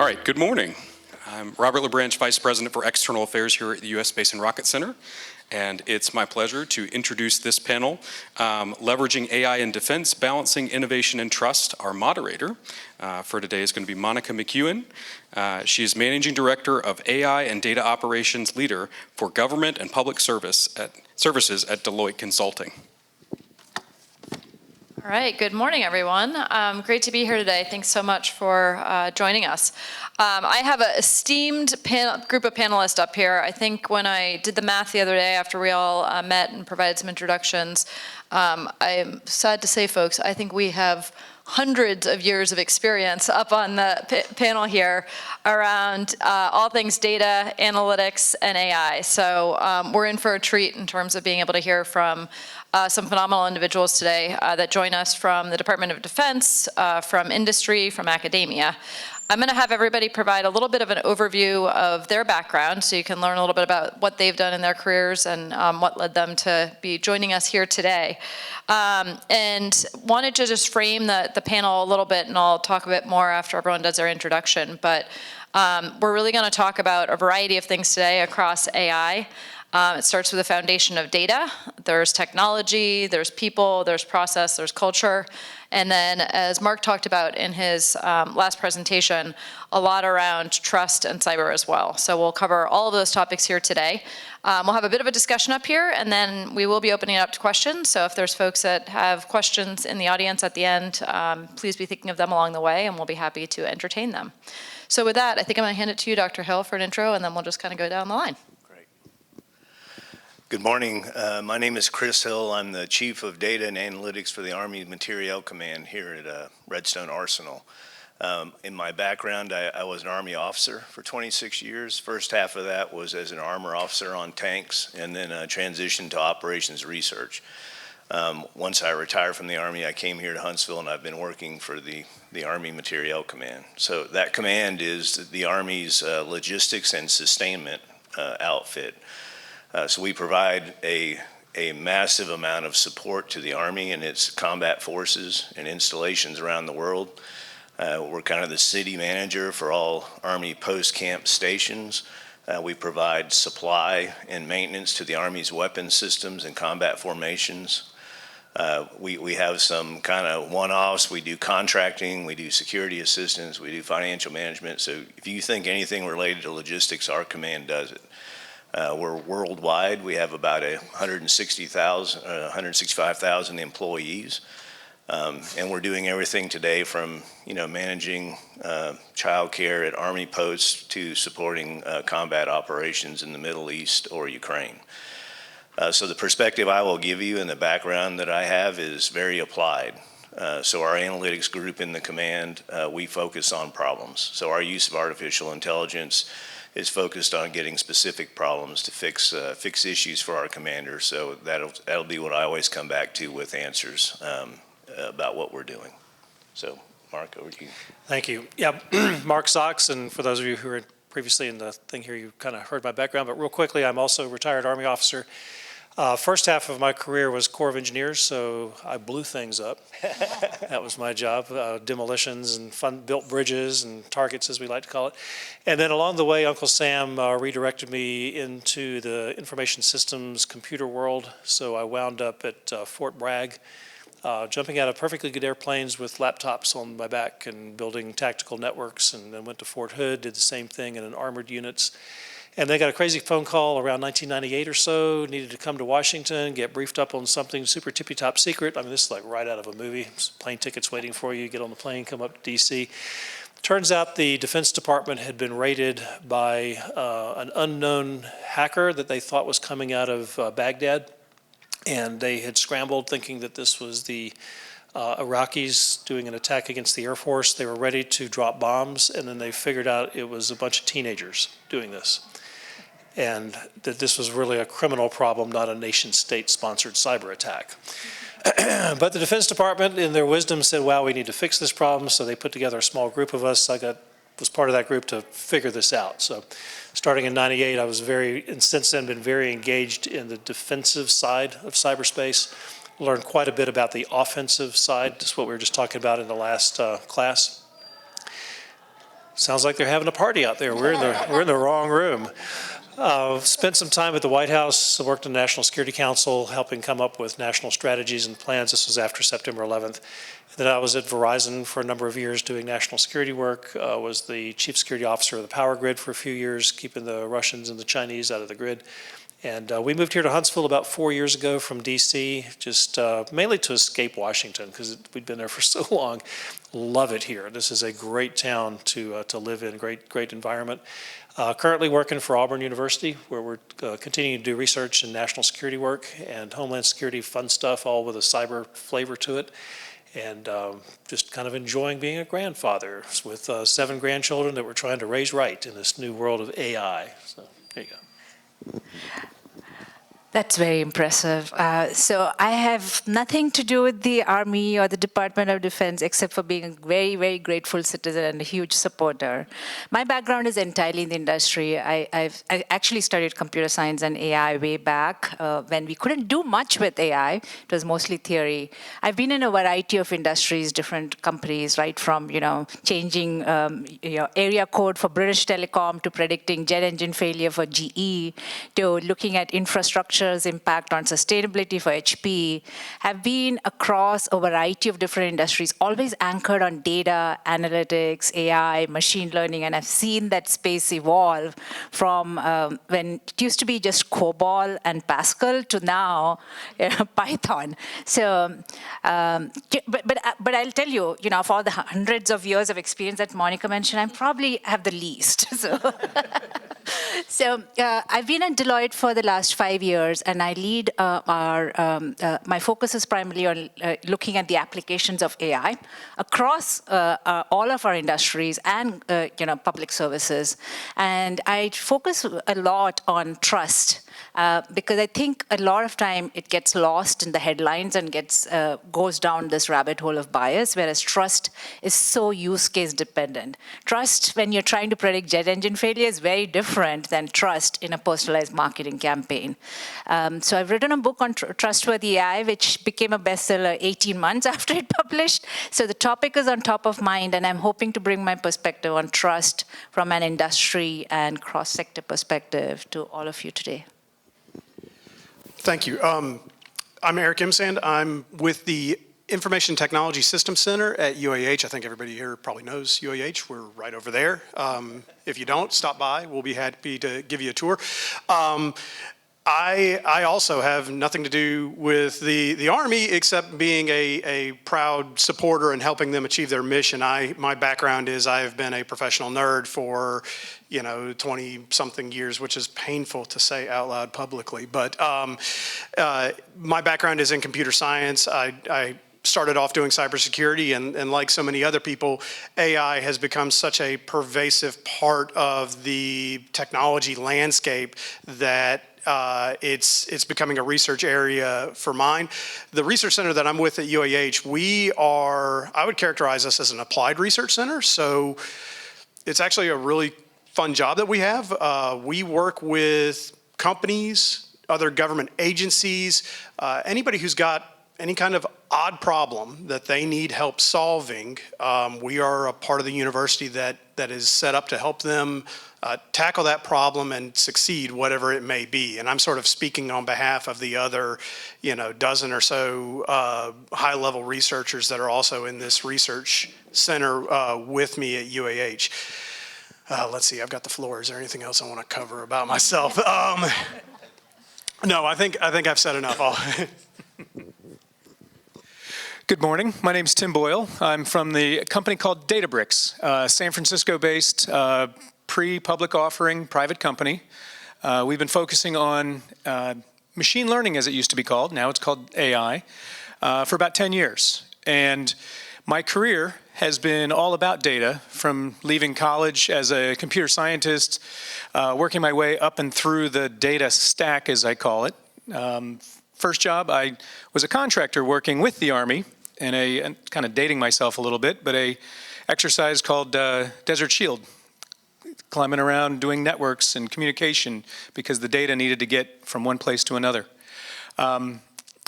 right, good morning. I'm Robert LaBranche, Vice President for External Affairs here at the U.S. Space and Rocket Center, and it's my pleasure to introduce this panel, Leveraging AI in Defense, Balancing Innovation and Trust. Our moderator for today is going to be Monica McEwen. She is Managing Director of AI and Data Operations Leader for Government and Public Services at Deloitte Consulting. All right, good morning, everyone. Great to be here today. Thanks so much for joining us. I have an esteemed group of panelists up here. I think when I did the math the other day after we all met and provided some introductions, I am sad to say, folks, I think we have hundreds of years of experience up on the panel here around all things data, analytics, and AI. So we're in for a treat in terms of being able to hear from some phenomenal individuals today that join us from the Department of Defense, from industry, from academia. I'm going to have everybody provide a little bit of an overview of their background so you can learn a little bit about what they've done in their careers and what led them to be joining us here today. And wanted to just frame the panel a little bit, and I'll talk a bit more after everyone does their introduction. But we're really going to talk about a variety of things today across AI. It starts with the foundation of data. There's technology, there's people, there's process, there's culture. And then, as Marc talked about in his last presentation, a lot around trust and cyber as well. So we'll cover all of those topics here today. We'll have a bit of a discussion up here, and then we will be opening it up to questions. So if there's folks that have questions in the audience at the end, please be thinking of them along the way, and we'll be happy to entertain them. So with that, I think I'm going to hand it to you, Dr. Hill, for an intro, and then we'll just kind of go down the line. Good morning. My name is Chris Hill. I'm the Chief of Data and Analytics for the Army Materiel Command here at Redstone Arsenal. In my background, I was an Army officer for 26 years. First half of that was as an armor officer on tanks, and then transitioned to operations research. Once I retired from the Army, I came here to Huntsville, and I've been working for the Army Materiel Command. So that command is the Army's logistics and sustainment outfit. So we provide a massive amount of support to the Army and its combat forces and installations around the world. We're kind of the city manager for all Army post-camp stations. We provide supply and maintenance to the Army's weapon systems and combat formations. We have some kind of one-offs. We do contracting, we do security assistance, we do financial management. So if you think anything related to logistics, our command does it. We're worldwide. We have about 165,000 employees, and we're doing everything today from managing child care at Army posts to supporting combat operations in the Middle East or Ukraine. So the perspective I will give you and the background that I have is very applied. So our analytics group in the command, we focus on problems. So our use of artificial intelligence is focused on getting specific problems to fix issues for our commanders. So that'll be what I always come back to with answers about what we're doing. So Marc, over to you. Thank you. Yeah, Marc Sachs, and for those of you who were previously in the thing here, you kind of heard my background, but real quickly, I'm also a retired Army officer. First half of my career was Corps of Engineers, so I blew things up. That was my job, demolitions and built bridges and targets, as we like to call it. And then along the way, Uncle Sam redirected me into the information systems computer world. So I wound up at Fort Bragg, jumping out of perfectly good airplanes with laptops on my back and building tactical networks, and then went to Fort Hood, did the same thing in an armored units. And they got a crazy phone call around 1998 or so, needed to come to Washington, get briefed up on something super tippy-top secret. I mean, this is like right out of a movie. Plane tickets waiting for you, get on the plane, come up to DC. Turns out the Defense Department had been raided by an unknown hacker that they thought was coming out of Baghdad. And they had scrambled thinking that this was the Iraqis doing an attack against the Air Force. They were ready to drop bombs, and then they figured out it was a bunch of teenagers doing this. And that this was really a criminal problem, not a nation-state sponsored cyber attack. But the Defense Department, in their wisdom, said, wow, we need to fix this problem. So they put together a small group of us. I was part of that group to figure this out. So starting in '98, I was and since then been very engaged in the defensive side of cyberspace. Learned quite a bit about the offensive side, just what we were just talking about in the last class. Sounds like they're having a party out there. We're in the wrong room. Spent some time at the White House, worked in the National Security Council, helping come up with national strategies and plans. This was after September 11th. And then I was at Verizon for a number of years doing national security work, was the chief security officer of the power grid for a few years, keeping the Russians and the Chinese out of the grid. And we moved here to Huntsville about 4 years ago from DC, just mainly to escape Washington, because we'd been there for so long. Love it here. This is a great town to live in, great environment. Currently working for Auburn University, where we're continuing to do research in national security work and homeland security, fun stuff, all with a cyber flavor to it. And just kind of enjoying being a grandfather with 7 grandchildren that we're trying to raise right in this new world of AI. So there you go. That's very impressive. So I have nothing to do with the Army or the Department of Defense except for being a very, very grateful citizen and a huge supporter. My background is entirely in the industry. I actually studied computer science and AI way back when we couldn't do much with AI. It was mostly theory. I've been in a variety of industries, different companies, right from changing area code for British Telecom to predicting jet engine failure for GE to looking at infrastructure impact on sustainability for HP, have been across a variety of different industries, always anchored on data, analytics, AI, machine learning, and I've seen that space evolve from when it used to be just COBOL and Pascal to now Python. So, but I'll tell you, of all the hundreds of years of experience that Monica mentioned, I probably have the least. So I've been at Deloitte for the last 5 years, and I lead my focus is primarily on looking at the applications of AI across all of our industries and public services. And I focus a lot on trust. Because I think a lot of time it gets lost in the headlines and goes down this rabbit hole of bias, whereas trust is so use case dependent. Trust when you're trying to predict jet engine failure is very different than trust in a personalized marketing campaign. So I've written a book on trustworthy AI, which became a bestseller 18 months after it published. So the topic is on top of mind, and I'm hoping to bring my perspective on trust from an industry and cross-sector perspective to all of you today. Thank you. I'm Eric Imsand. I'm with the Information Technology Systems Center at UAH. I think everybody here probably knows UAH. We're right over there. If you don't, stop by. We'll be happy to give you a tour. I also have nothing to do with the Army except being a proud supporter and helping them achieve their mission. My background is I have been a professional nerd for 20-something years, which is painful to say out loud publicly. But my background is in computer science. I started off doing cybersecurity, and like so many other people, AI has become such a pervasive part of the technology landscape that it's becoming a research area for mine. The research center that I'm with at UAH, I would characterize us as an applied research center. So it's actually a really fun job that we have. We work with companies, other government agencies, anybody who's got any kind of odd problem that they need help solving. We are a part of the university that is set up to help them tackle that problem and succeed, whatever it may be. And I'm sort of speaking on behalf of the other, dozen or so high-level researchers that are also in this research center with me at UAH. Let's see, I've got the floor. Is there anything else I want to cover about myself? No, I think I've said enough. Good morning. My name is Tim Boyle. I'm from the company called Databricks, San Francisco-based pre-public offering private company. We've been focusing on machine learning, as it used to be called. Now it's called AI, for about 10 years. And my career has been all about data, from leaving college as a computer scientist, working my way up and through the data stack, as I call it. First job, I was a contractor working with the Army and kind of dating myself a little bit, but a exercise called Desert Shield, climbing around doing networks and communication because the data needed to get from one place to another.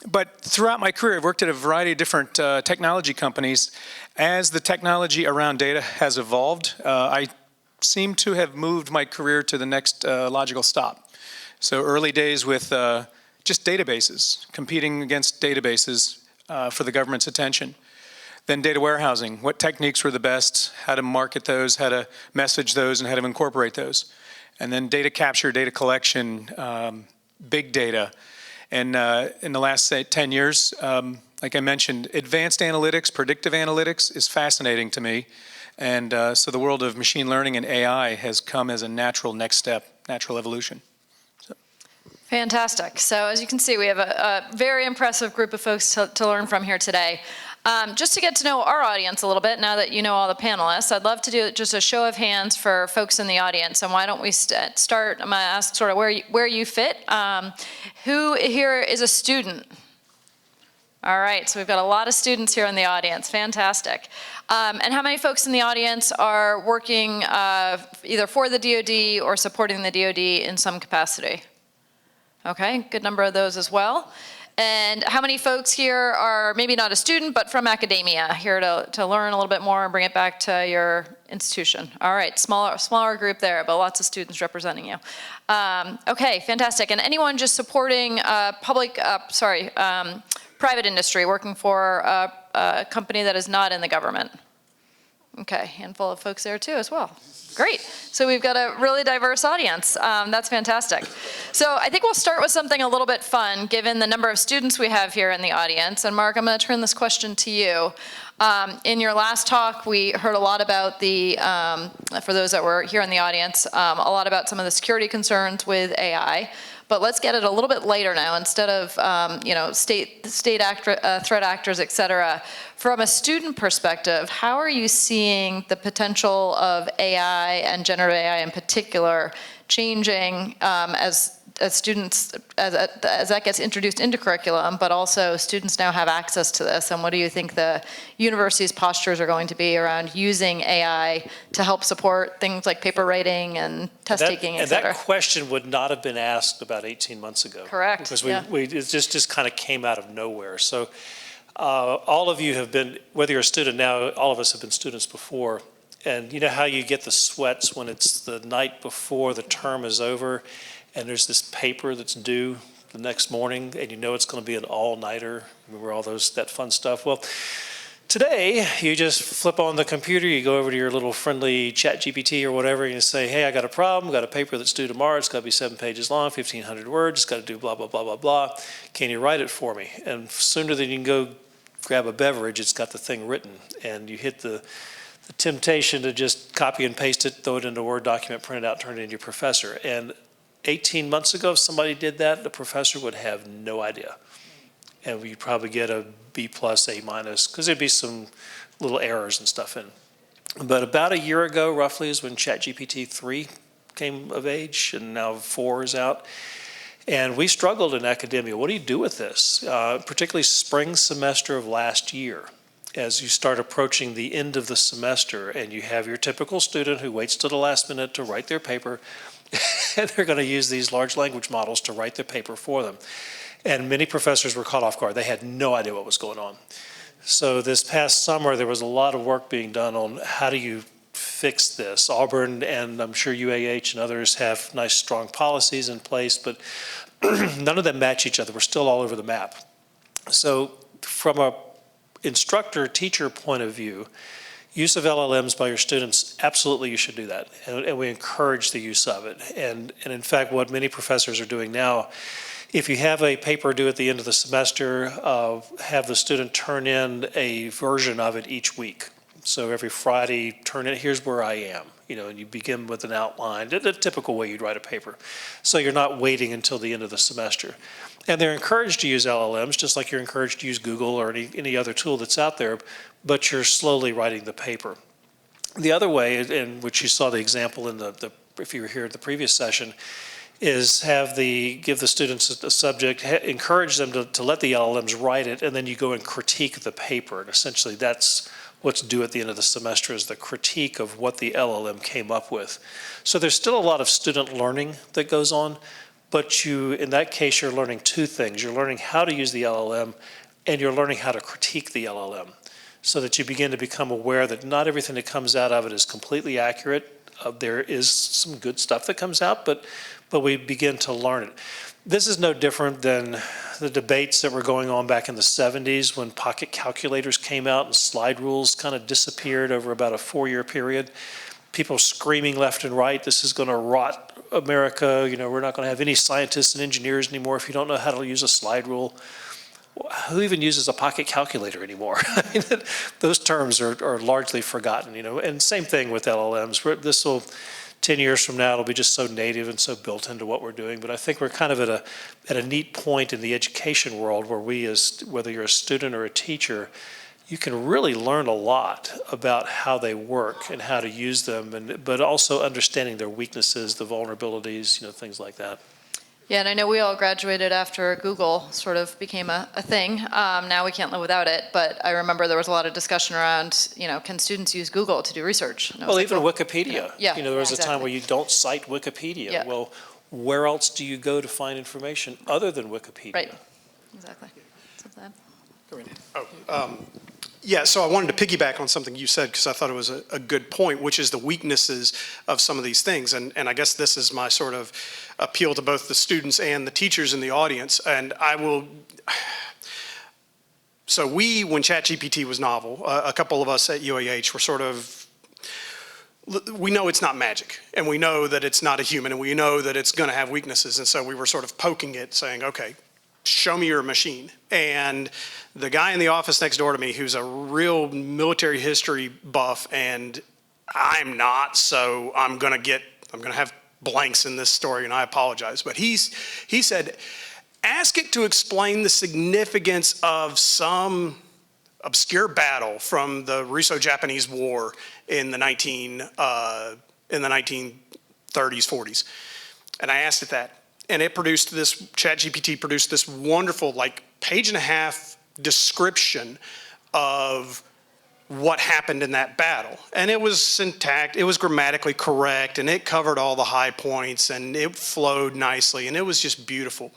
But throughout my career, I've worked at a variety of different technology companies. As the technology around data has evolved, I seem to have moved my career to the next logical stop. So early days with just databases, competing against databases for the government's attention. Then data warehousing, what techniques were the best, how to market those, how to message those, and how to incorporate those. And then data capture, data collection, big data. And in the last, say, 10 years, like I mentioned, advanced analytics, predictive analytics is fascinating to me. And so the world of machine learning and AI has come as a natural next step, natural evolution. Fantastic. So as you can see, we have a very impressive group of folks to learn from here today. Just to get to know our audience a little bit, now that you know all the panelists, I'd love to do just a show of hands for folks in the audience. And why don't we start, I'm going to ask sort of where you fit. Who here is a student? All right, so we've got a lot of students here in the audience. Fantastic. And how many folks in the audience are working either for the DoD or supporting the DoD in some capacity? Okay, good number of those as well. And how many folks here are maybe not a student, but from academia, here to learn a little bit more and bring it back to your institution? All right, smaller group there, but lots of students representing you. Okay, fantastic. And anyone just supporting private industry, working for a company that is not in the government? Okay, handful of folks there too as well. Great. So we've got a really diverse audience. That's fantastic. So I think we'll start with something a little bit fun, given the number of students we have here in the audience. And Marc, I'm going to turn this question to you. In your last talk, we heard a lot about for those that were here in the audience, a lot about some of the security concerns with AI. But let's get it a little bit later now. Instead of state threat actors, et cetera, from a student perspective, how are you seeing the potential of AI and generative AI in particular changing as students, as that gets introduced into curriculum, but also students now have access to this? And what do you think the university's postures are going to be around using AI to help support things like paper writing and test taking, et cetera? And that question would not have been asked about 18 months ago. Correct. Because it just kind of came out of nowhere. So all of you have been, whether you're a student now, all of us have been students before. And you know how you get the sweats when it's the night before the term is over, and there's this paper that's due the next morning, and you know it's going to be an all-nighter. Remember all that fun stuff? Well, today you just flip on the computer, you go over to your little friendly chat GPT or whatever, and you say, hey, I got a problem, got a paper that's due tomorrow, it's got to be 7 pages long, 1,500 words, it's got to do blah, blah, blah, blah, blah. Can you write it for me? And sooner than you can go grab a beverage, it's got the thing written, and you hit the temptation to just copy and paste it, throw it into a Word document, print it out, turn it into your professor. And 18 months ago, if somebody did that, the professor would have no idea. And you'd probably get a B+, A-, because there'd be some little errors and stuff in. But about a year ago, roughly, is when ChatGPT 3 came of age, and now 4 is out. And we struggled in academia. What do you do with this? Particularly spring semester of last year. As you start approaching the end of the semester and you have your typical student who waits till the last minute to write their paper, and they're going to use these large language models to write their paper for them. And many professors were caught off guard. They had no idea what was going on. So this past summer, there was a lot of work being done on how do you fix this. Auburn and I'm sure UAH and others have nice, strong policies in place, but none of them match each other. We're still all over the map. So from a instructor-teacher point of view, use of LLMs by your students, absolutely you should do that. And we encourage the use of it. And in fact, what many professors are doing now, if you have a paper due at the end of the semester, have the student turn in a version of it each week. So every Friday, turn it, here's where I am. And you begin with an outline, the typical way you'd write a paper. So you're not waiting until the end of the semester. And they're encouraged to use LLMs, just like you're encouraged to use Google or any other tool that's out there, but you're slowly writing the paper. The other way, in which you saw the example in if you were here at the previous session, is give the students a subject, encourage them to let the LLMs write it, and then you go and critique the paper. And essentially that's what's due at the end of the semester, is the critique of what the LLM came up with. So there's still a lot of student learning that goes on, But in that case, you're learning two things. You're learning how to use the LLM, and you're learning how to critique the LLM, so that you begin to become aware that not everything that comes out of it is completely accurate. There is some good stuff that comes out, but we begin to learn it. This is no different than the debates that were going on back in the 70s when pocket calculators came out and slide rules kind of disappeared over about a 4-year period. People screaming left and right, this is going to rot America, we're not going to have any scientists and engineers anymore if you don't know how to use a slide rule. Who even uses a pocket calculator anymore? I mean, those terms are largely forgotten, and same thing with LLMs. This will, 10 years from now, it'll be just so native and so built into what we're doing. But I think we're kind of at a neat point in the education world where whether you're a student or a teacher, you can really learn a lot about how they work and how to use them, but also understanding their weaknesses, the vulnerabilities, things like that. Yeah, and I know we all graduated after Google sort of became a thing. Now we can't live without it, but I remember there was a lot of discussion around, can students use Google to do research? Well, even Wikipedia. Yeah. There was exactly. a time where you don't cite Wikipedia. Yeah. Well, where else do you go to find information other than Wikipedia? Right, exactly. Yeah, so I wanted to piggyback on something you said because I thought it was a good point, which is the weaknesses of some of these things. And I guess this is my sort of appeal to both the students and the teachers in the audience. And so when ChatGPT was novel, a couple of us at UAH were we know it's not magic, and we know that it's not a human, and we know that it's going to have weaknesses. And so we were sort of poking it, saying, okay, show me your machine. And the guy in the office next door to me, who's a real military history buff, and I'm not, so I'm going to have blanks in this story, and I apologize. But he said, ask it to explain the significance of some obscure battle from the Russo-Japanese War in the 1930s, 40s. And I asked it that. And ChatGPT produced this wonderful, page-and-a-half description of what happened in that battle. And it was intact, it was grammatically correct, and it covered all the high points, and it flowed nicely, and it was just beautiful.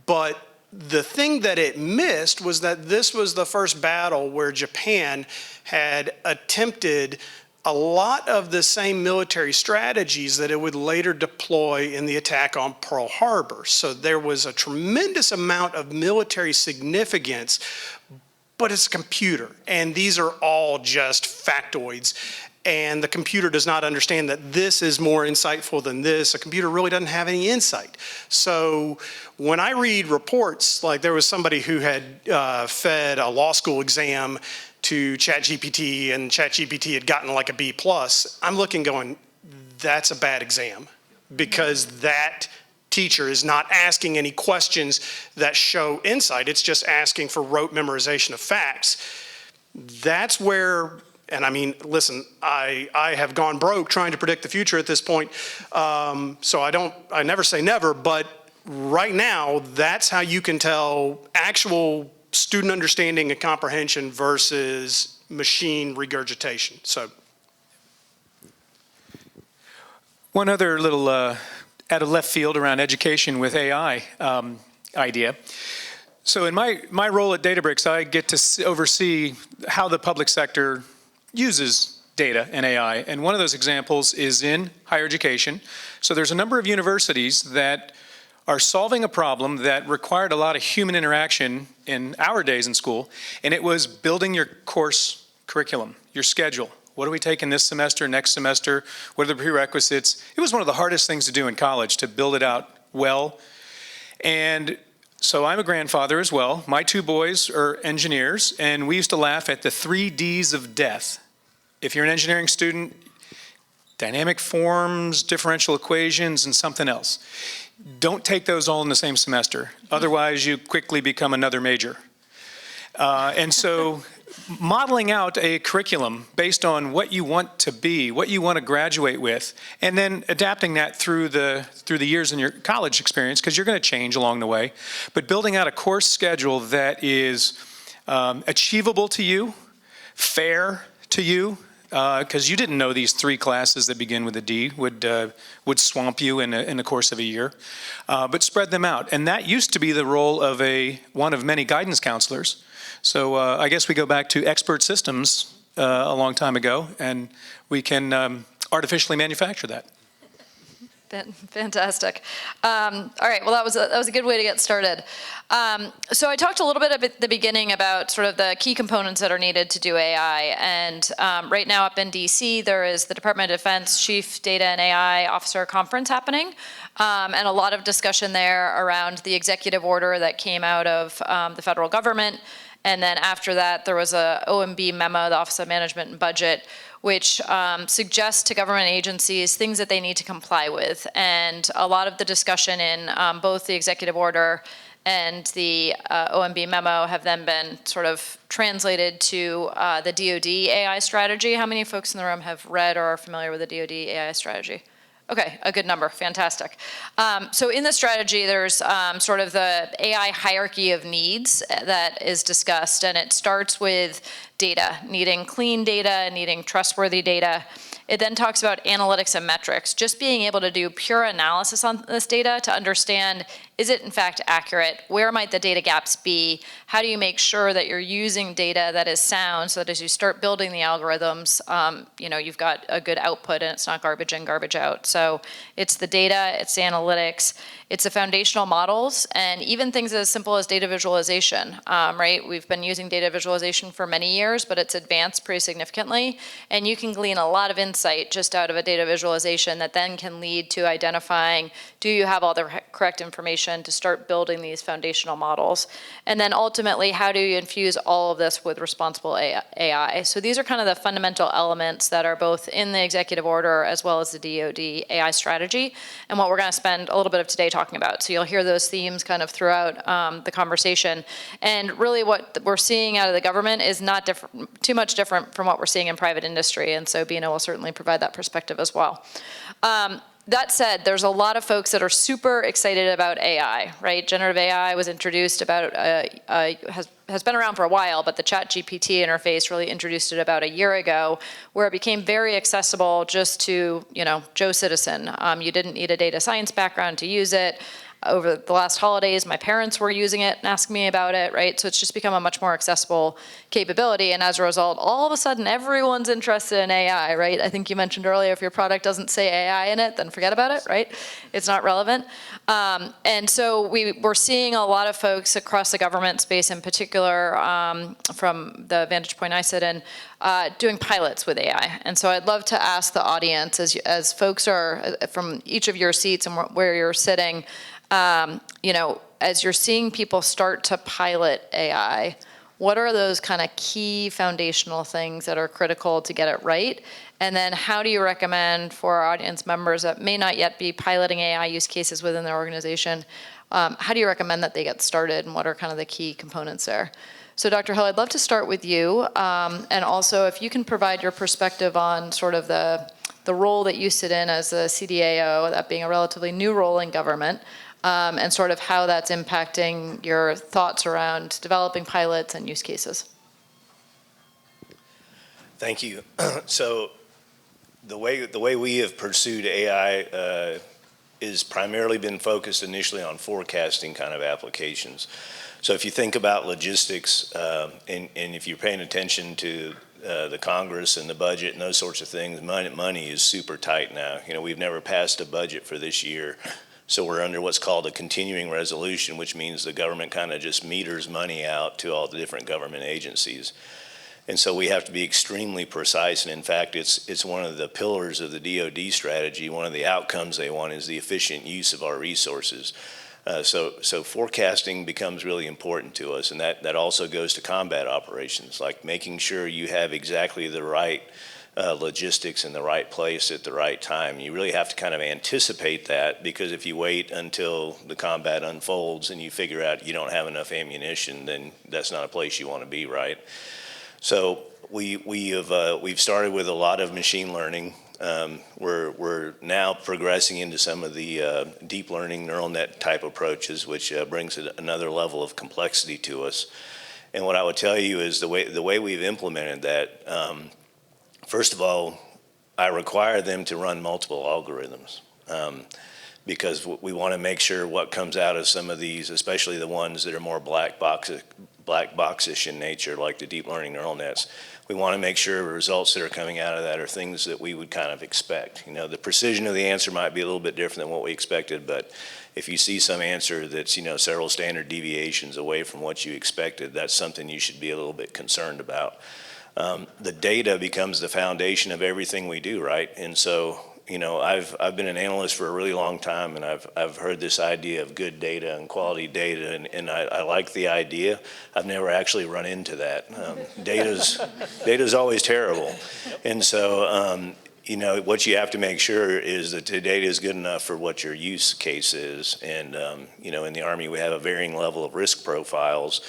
But the thing that it missed was that this was the first battle where Japan had attempted a lot of the same military strategies that it would later deploy in the attack on Pearl Harbor. So there was a tremendous amount of military significance, but it's a computer, and these are all just factoids. And the computer does not understand that this is more insightful than this. A computer really doesn't have any insight. So when I read reports, like there was somebody who had fed a law school exam to ChatGPT, and ChatGPT had gotten like a B+, I'm looking going, that's a bad exam, because that teacher is not asking any questions that show insight. It's just asking for rote memorization of facts. That's where, and I mean, listen, I have gone broke trying to predict the future at this point, so I never say never, but right now, that's how you can tell actual student understanding and comprehension versus machine regurgitation. So, one other little out of left field around education with AI idea. So in my role at Databricks, I get to oversee how the public sector uses data and AI. And one of those examples is in higher education. So there's a number of universities that are solving a problem that required a lot of human interaction in our days in school, and it was building your course curriculum, your schedule. What are we taking this semester, next semester? What are the prerequisites? It was one of the hardest things to do in college, to build it out well. And so I'm a grandfather as well. My two boys are engineers, and we used to laugh at the 3 Ds of death. If you're an engineering student, dynamic forms, differential equations, and something else. Don't take those all in the same semester. Otherwise, you quickly become another major. And so modeling out a curriculum based on what you want to be, what you want to graduate with, and then adapting that through the years in your college experience, because you're going to change along the way, but building out a course schedule that is achievable to you, fair to you, because you didn't know these 3 classes that begin with a D would swamp you in the course of a year, but spread them out. And that used to be the role of one of many guidance counselors. So I guess we go back to expert systems a long time ago, and we can artificially manufacture that. Fantastic. All right, well, that was a good way to get started. So I talked a little bit at the beginning about sort of the key components that are needed to do AI. And right now up in DC, there is the Department of Defense Chief Data and AI Officer Conference happening. And a lot of discussion there around the executive order that came out of the federal government. And then after that, there was a OMB memo, the Office of Management and Budget, which suggests to government agencies things that they need to comply with. And a lot of the discussion in both the executive order and the OMB memo have then been sort of translated to the DoD AI strategy. How many folks in the room have read or are familiar with the DoD AI strategy? Okay, a good number, fantastic. So in the strategy, there's sort of the AI hierarchy of needs that is discussed, and it starts with data, needing clean data, needing trustworthy data. It then talks about analytics and metrics, just being able to do pure analysis on this data to understand, is it in fact accurate? Where might the data gaps be? How do you make sure that you're using data that is sound so that as you start building the algorithms, you've got a good output and it's not garbage in, garbage out. So it's the data, it's the analytics, it's the foundational models, and even things as simple as data visualization, right? We've been using data visualization for many years, but it's advanced pretty significantly, and you can glean a lot of insight just out of a data visualization that then can lead to identifying, do you have all the correct information to start building these foundational models? And then ultimately, how do you infuse all of this with responsible AI? So these are kind of the fundamental elements that are both in the executive order as well as the DoD AI strategy, and what we're going to spend a little bit of today talking about. So you'll hear those themes kind of throughout the conversation. And really what we're seeing out of the government is not too much different from what we're seeing in private industry, and so Beena will certainly provide that perspective as well. That said, there's a lot of folks that are super excited about AI, right? Generative AI was introduced has been around for a while, but the ChatGPT interface really introduced it about a year ago, where it became very accessible just to, Joe Citizen. You didn't need a data science background to use it. Over the last holidays, my parents were using it and asking me about it, right? So it's just become a much more accessible capability. And as a result, all of a sudden, everyone's interested in AI, right? I think you mentioned earlier, if your product doesn't say AI in it, then forget about it, right? It's not relevant. And so we're seeing a lot of folks across the government space in particular, from the vantage point I sit in, doing pilots with AI. And so I'd love to ask the audience, as folks are from each of your seats and where you're sitting, as you're seeing people start to pilot AI, what are those kind of key foundational things that are critical to get it right? And then how do you recommend for our audience members that may not yet be piloting AI use cases within their organization, how do you recommend that they get started, and what are kind of the key components there? So Dr. Hill, I'd love to start with you, and also if you can provide your perspective on sort of the role that you sit in as a CDAO, that being a relatively new role in government, and sort of how that's impacting your thoughts around developing pilots and use cases. Thank you. So the way we have pursued AI is primarily been focused initially on forecasting kind of applications. So if you think about logistics, and if you're paying attention to the Congress and the budget and those sorts of things, money is super tight now. We've never passed a budget for this year. So we're under what's called a continuing resolution, which means the government kind of just meters money out to all the different government agencies. And so we have to be extremely precise. And in fact, it's one of the pillars of the DoD strategy. One of the outcomes they want is the efficient use of our resources. So forecasting becomes really important to us. And that also goes to combat operations, like making sure you have exactly the right logistics in the right place at the right time. You really have to kind of anticipate that, because if you wait until the combat unfolds and you figure out you don't have enough ammunition, then that's not a place you want to be, right? So we've started with a lot of machine learning. We're now progressing into some of the deep learning neural net type approaches, which brings another level of complexity to us. And what I would tell you is the way we've implemented that, First of all, I require them to run multiple algorithms because we want to make sure what comes out of some of these, especially the ones that are more black box-ish in nature, like the deep learning neural nets, we want to make sure the results that are coming out of that are things that we would kind of expect. You know, the precision of the answer might be a little bit different than what we expected, but if you see some answer that's, you know, several standard deviations away from what you expected, that's something you should be a little bit concerned about. The data becomes the foundation of everything we do, right? And so, you know, I've been an analyst for a really long time, and I've heard this idea of good data and quality data, and I like the idea. I've never actually run into that. Data's always terrible, and so you know, what you have to make sure is that the data is good enough for what your use case is, and you know, in the Army we have a varying level of risk profiles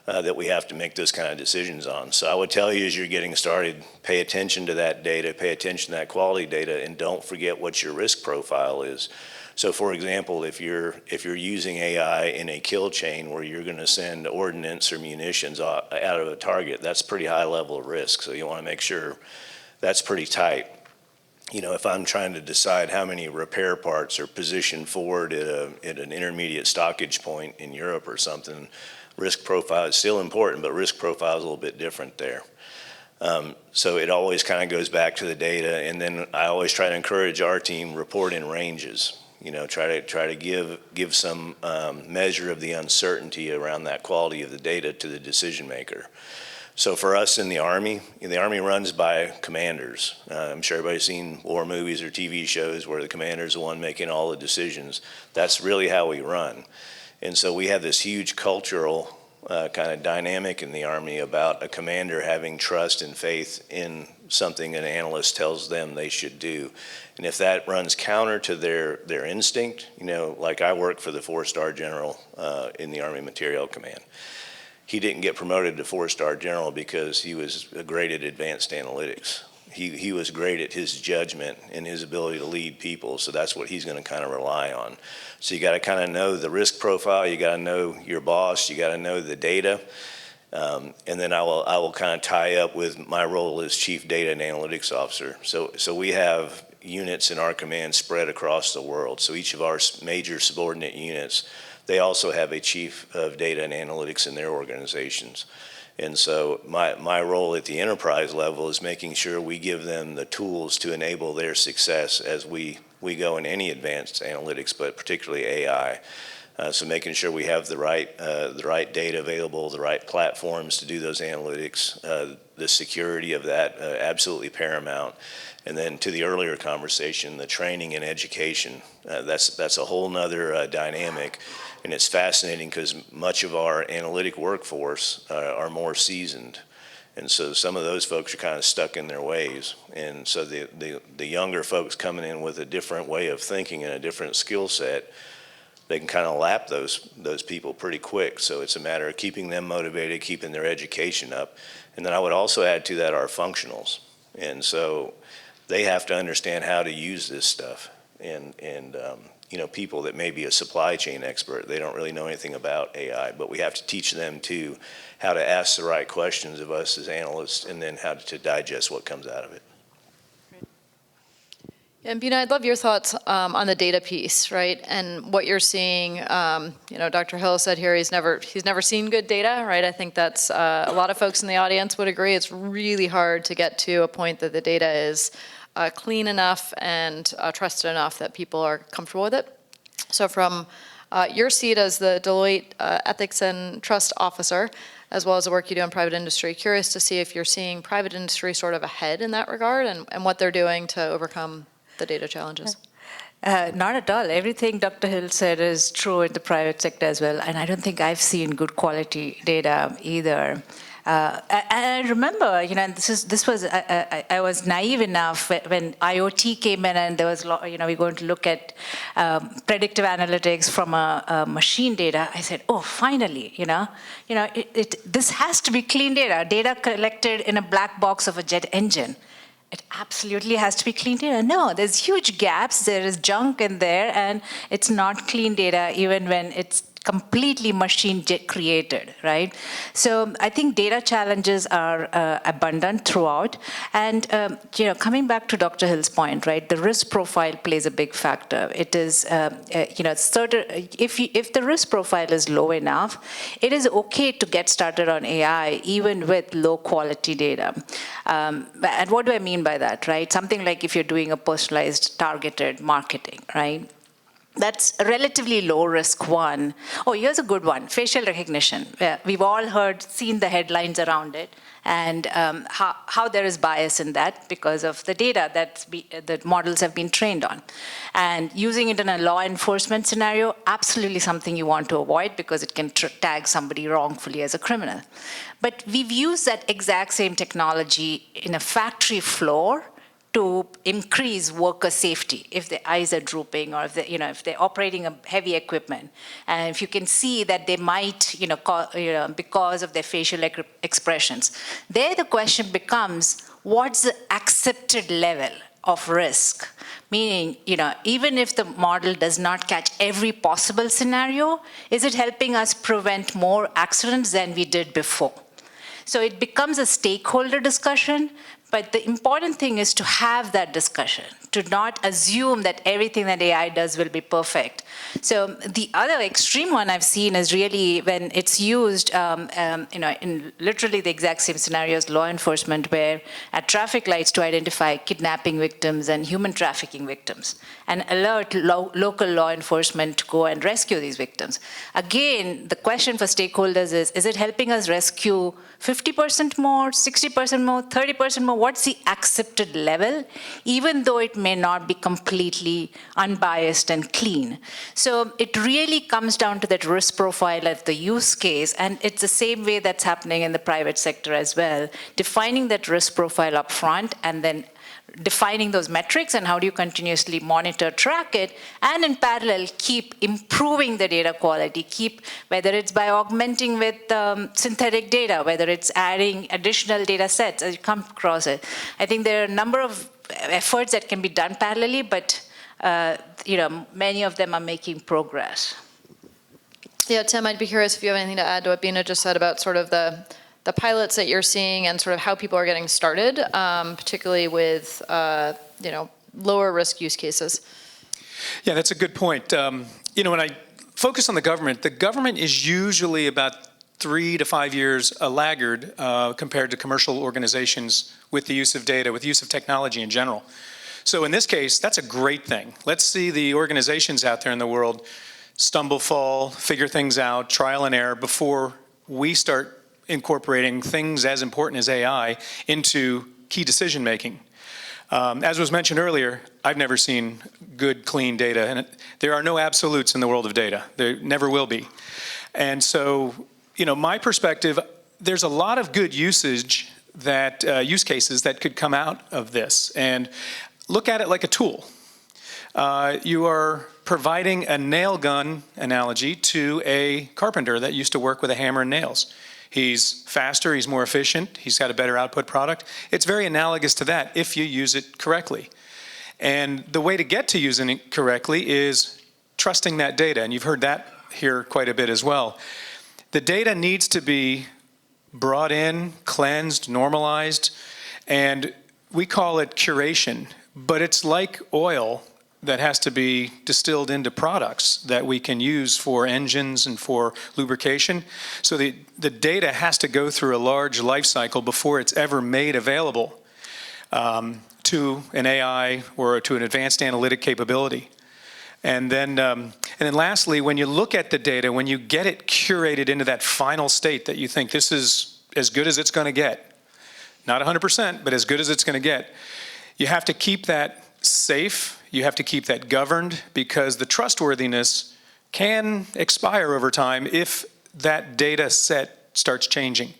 that we have to make those kind of decisions on. So I would tell you as you're getting started, pay attention to that data, pay attention to that quality data, and don't forget what your risk profile is. So for example, if you're using AI in a kill chain where you're going to send ordnance or munitions out of a target, that's pretty high level of risk. So you want to make sure that's pretty tight. You know, if I'm trying to decide how many repair parts are positioned forward at an intermediate stockage point in Europe or something, risk profile is still important, but risk profile is a little bit different there. So it always kind of goes back to the data, and then I always try to encourage our team report in ranges. You know, try to give some measure of the uncertainty around that quality of the data to the decision maker. So for us in the Army runs by commanders. I'm sure everybody's seen war movies or TV shows where the commander's the one making all the decisions. That's really how we run. And so we have this huge cultural kind of dynamic in the Army about a commander having trust and faith in something an analyst tells them they should do. And if that runs counter to their instinct, you know, like I work for the 4-star general in the Army Materiel Command. He didn't get promoted to 4-star general because he was great at advanced analytics. He was great at his judgment and his ability to lead people, so that's what he's going to kind of rely on. So you got to kind of know the risk profile, you got to know your boss, you got to know the data, and then I will kind of tie up with my role as Chief Data and Analytics Officer. So we have units in our command spread across the world. So each of our major subordinate units, they also have a Chief of Data and Analytics in their organizations. And so my role at the enterprise level is making sure we give them the tools to enable their success as we go in any advanced analytics, but particularly AI. So making sure we have the right data available, the right platforms to do those analytics, the security of that absolutely paramount. And then to the earlier conversation, the training and education, that's a whole nother dynamic. And it's fascinating because much of our analytic workforce are more seasoned. And so some of those folks are kind of stuck in their ways. And so the younger folks coming in with a different way of thinking and a different skill set, they can kind of lap those people pretty quick. So it's a matter of keeping them motivated, keeping their education up. And then I would also add to that our functionals. And so they have to understand how to use this stuff. And you know, people that may be a supply chain expert, they don't really know anything about AI, but we have to teach them too how to ask the right questions of us as analysts and then how to digest what comes out of it. And Beena, I'd love your thoughts on the data piece, right? And what you're seeing. You know, Dr. Hill said here he's never seen good data, right? I think that's a lot of folks in the audience would agree. It's really hard to get to a point that the data is clean enough and trusted enough that people are comfortable with it. So from your seat as the Deloitte Ethics and Trust Officer, as well as the work you do in private industry, curious to see if you're seeing private industry sort of ahead in that regard and what they're doing to overcome the data challenges. Not at all. Everything Dr. Hill said is true in the private sector as well, and I don't think I've seen good quality data either. And I remember, you know, I was naive enough when IoT came in, and there was, you know, we're going to look at predictive analytics from a machine data. I said, oh, finally, this has to be clean data collected in a black box of a jet engine. It absolutely has to be clean data. No, there's huge gaps. There is junk in there, and it's not clean data even when it's completely machine created, right? So I think data challenges are abundant throughout. And coming back to Dr. Hill's point, right, the risk profile plays a big factor. It is, certain, if the risk profile is low enough, it is okay to get started on AI even with low quality data. And what do I mean by that, right? Something like if you're doing a personalized targeted marketing, right? That's a relatively low risk one. Oh, here's a good one, facial recognition. We've all seen the headlines around it, and how there is bias in that because of the data that models have been trained on. And using it in a law enforcement scenario, absolutely something you want to avoid because it can tag somebody wrongfully as a criminal. But we've used that exact same technology in a factory floor to increase worker safety if the eyes are drooping or if they're operating a heavy equipment. And if you can see that they might, because of their facial expressions. There the question becomes, what's the accepted level of risk? Meaning, even if the model does not catch every possible scenario, is it helping us prevent more accidents than we did before? So it becomes a stakeholder discussion, but the important thing is to have that discussion, to not assume that everything that AI does will be perfect. So the other extreme one I've seen is really when it's used, in literally the exact same scenario as law enforcement, where at traffic lights to identify kidnapping victims and human trafficking victims, and alert local law enforcement to go and rescue these victims. Again, the question for stakeholders is it helping us rescue 50% more, 60% more, 30% more? What's the accepted level, even though it may not be completely unbiased and clean? So it really comes down to that risk profile of the use case, and it's the same way that's happening in the private sector as well. Defining that risk profile up front and then defining those metrics and how do you continuously monitor, track it, and in parallel keep improving the data quality, whether it's by augmenting with synthetic data, whether it's adding additional data sets as you come across it. I think there are a number of efforts that can be done parallelly, but many of them are making progress. Yeah, Tim, I'd be curious if you have anything to add to what Beena just said about sort of the pilots that you're seeing and sort of how people are getting started, particularly with lower risk use cases. Yeah, that's a good point. When I focus on the government is usually about 3 to 5 years a laggard compared to commercial organizations with the use of data, with the use of technology in general. So in this case, that's a great thing. Let's see the organizations out there in the world stumble, fall, figure things out, trial and error before we start incorporating things as important as AI into key decision making. As was mentioned earlier, I've never seen good, clean data, and there are no absolutes in the world of data. There never will be. And so, my perspective, there's a lot of good use cases that could come out of this. And look at it like a tool. You are providing a nail gun analogy to a carpenter that used to work with a hammer and nails. He's faster, he's more efficient, he's got a better output product. It's very analogous to that if you use it correctly. And the way to get to using it correctly is trusting that data, and you've heard that here quite a bit as well. The data needs to be brought in, cleansed, normalized, and we call it curation, but it's like oil that has to be distilled into products that we can use for engines and for lubrication. So the data has to go through a large life cycle before it's ever made available to an AI or to an advanced analytic capability. And then lastly, when you look at the data, when you get it curated into that final state that you think this is as good as it's going to get, not 100%, but as good as it's going to get, you have to keep that safe. You have to keep that governed because the trustworthiness can expire over time if that data set starts changing.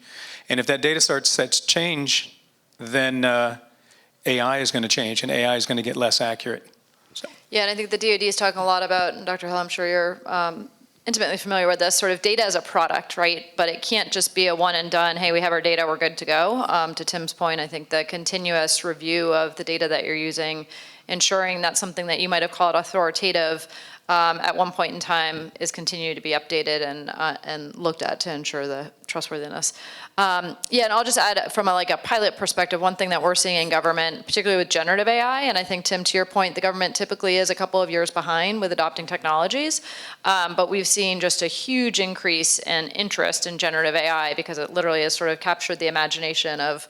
And if that data sets change, then AI is going to change and AI is going to get less accurate. So. Yeah, and I think the DoD is talking a lot about, and Dr. Hill, I'm sure you're intimately familiar with this, sort of data as a product, right? But it can't just be a one and done, hey, we have our data, we're good to go. To Tim's point, I think the continuous review of the data that you're using, ensuring that's something that you might have called authoritative, at one point in time is continuing to be updated and looked at to ensure the trustworthiness. Yeah, and I'll just add from a pilot perspective, one thing that we're seeing in government, particularly with generative AI, and I think, Tim, to your point, the government typically is a couple of years behind with adopting technologies, but we've seen just a huge increase in interest in generative AI because it literally has sort of captured the imagination of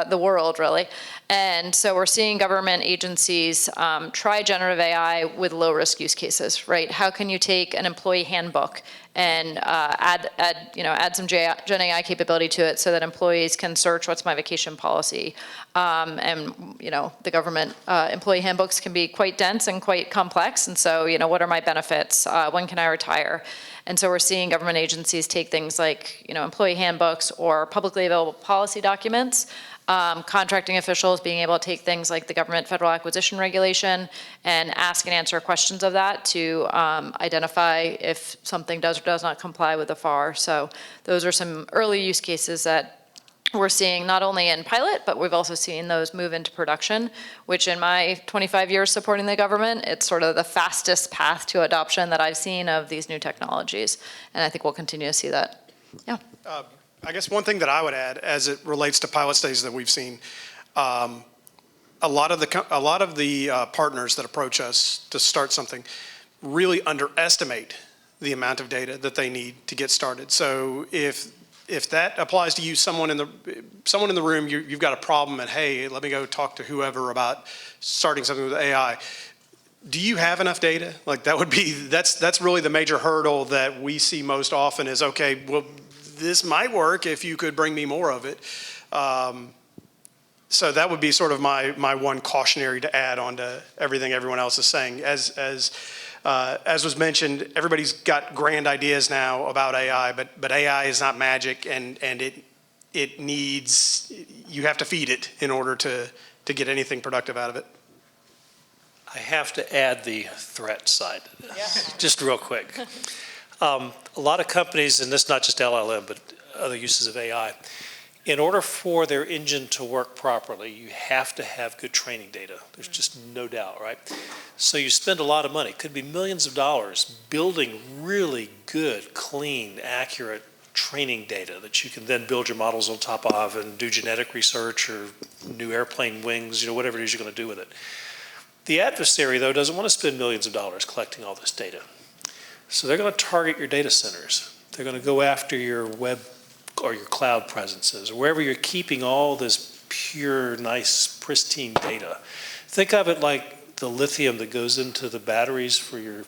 the world, really. And so we're seeing government agencies try generative AI with low-risk use cases, right? How can you take an employee handbook and add some Gen AI capability to it so that employees can search what's my vacation policy? The government employee handbooks can be quite dense and quite complex. And so, what are my benefits? When can I retire? And so we're seeing government agencies take things like, employee handbooks or publicly available policy documents, contracting officials being able to take things like the government federal acquisition regulation and ask and answer questions of that to identify if something does or does not comply with the FAR. So those are some early use cases that we're seeing not only in pilot, but we've also seen those move into production, which in my 25 years supporting the government, it's sort of the fastest path to adoption that I've seen of these new technologies. And I think we'll continue to see that. Yeah. I guess one thing that I would add as it relates to pilot studies that we've seen, a lot of the partners that approach us to start something really underestimate the amount of data that they need to get started. So if that applies to you, someone in the room, you've got a problem and, hey, let me go talk to whoever about starting something with AI. Do you have enough data? That's really the major hurdle that we see most often is, okay, well, this might work if you could bring me more of it. So that would be sort of my one cautionary to add on to everything everyone else is saying. As was mentioned, everybody's got grand ideas now about AI, but AI is not magic, and it needs, you have to feed it in order to get anything productive out of it. I have to add the threat side to this, just real quick. A lot of companies, and this is not just LLM, but other uses of AI, in order for their engine to work properly, you have to have good training data. There's just no doubt, right? So you spend a lot of money, could be millions of dollars, building really good, clean, accurate training data that you can then build your models on top of and do genetic research or new airplane wings, whatever it is you're going to do with it. The adversary, though, doesn't want to spend millions of dollars collecting all this data. So they're going to target your data centers. They're going to go after your web or your cloud presences, or wherever you're keeping all this pure, nice, pristine data. Think of it like the lithium that goes into the batteries for your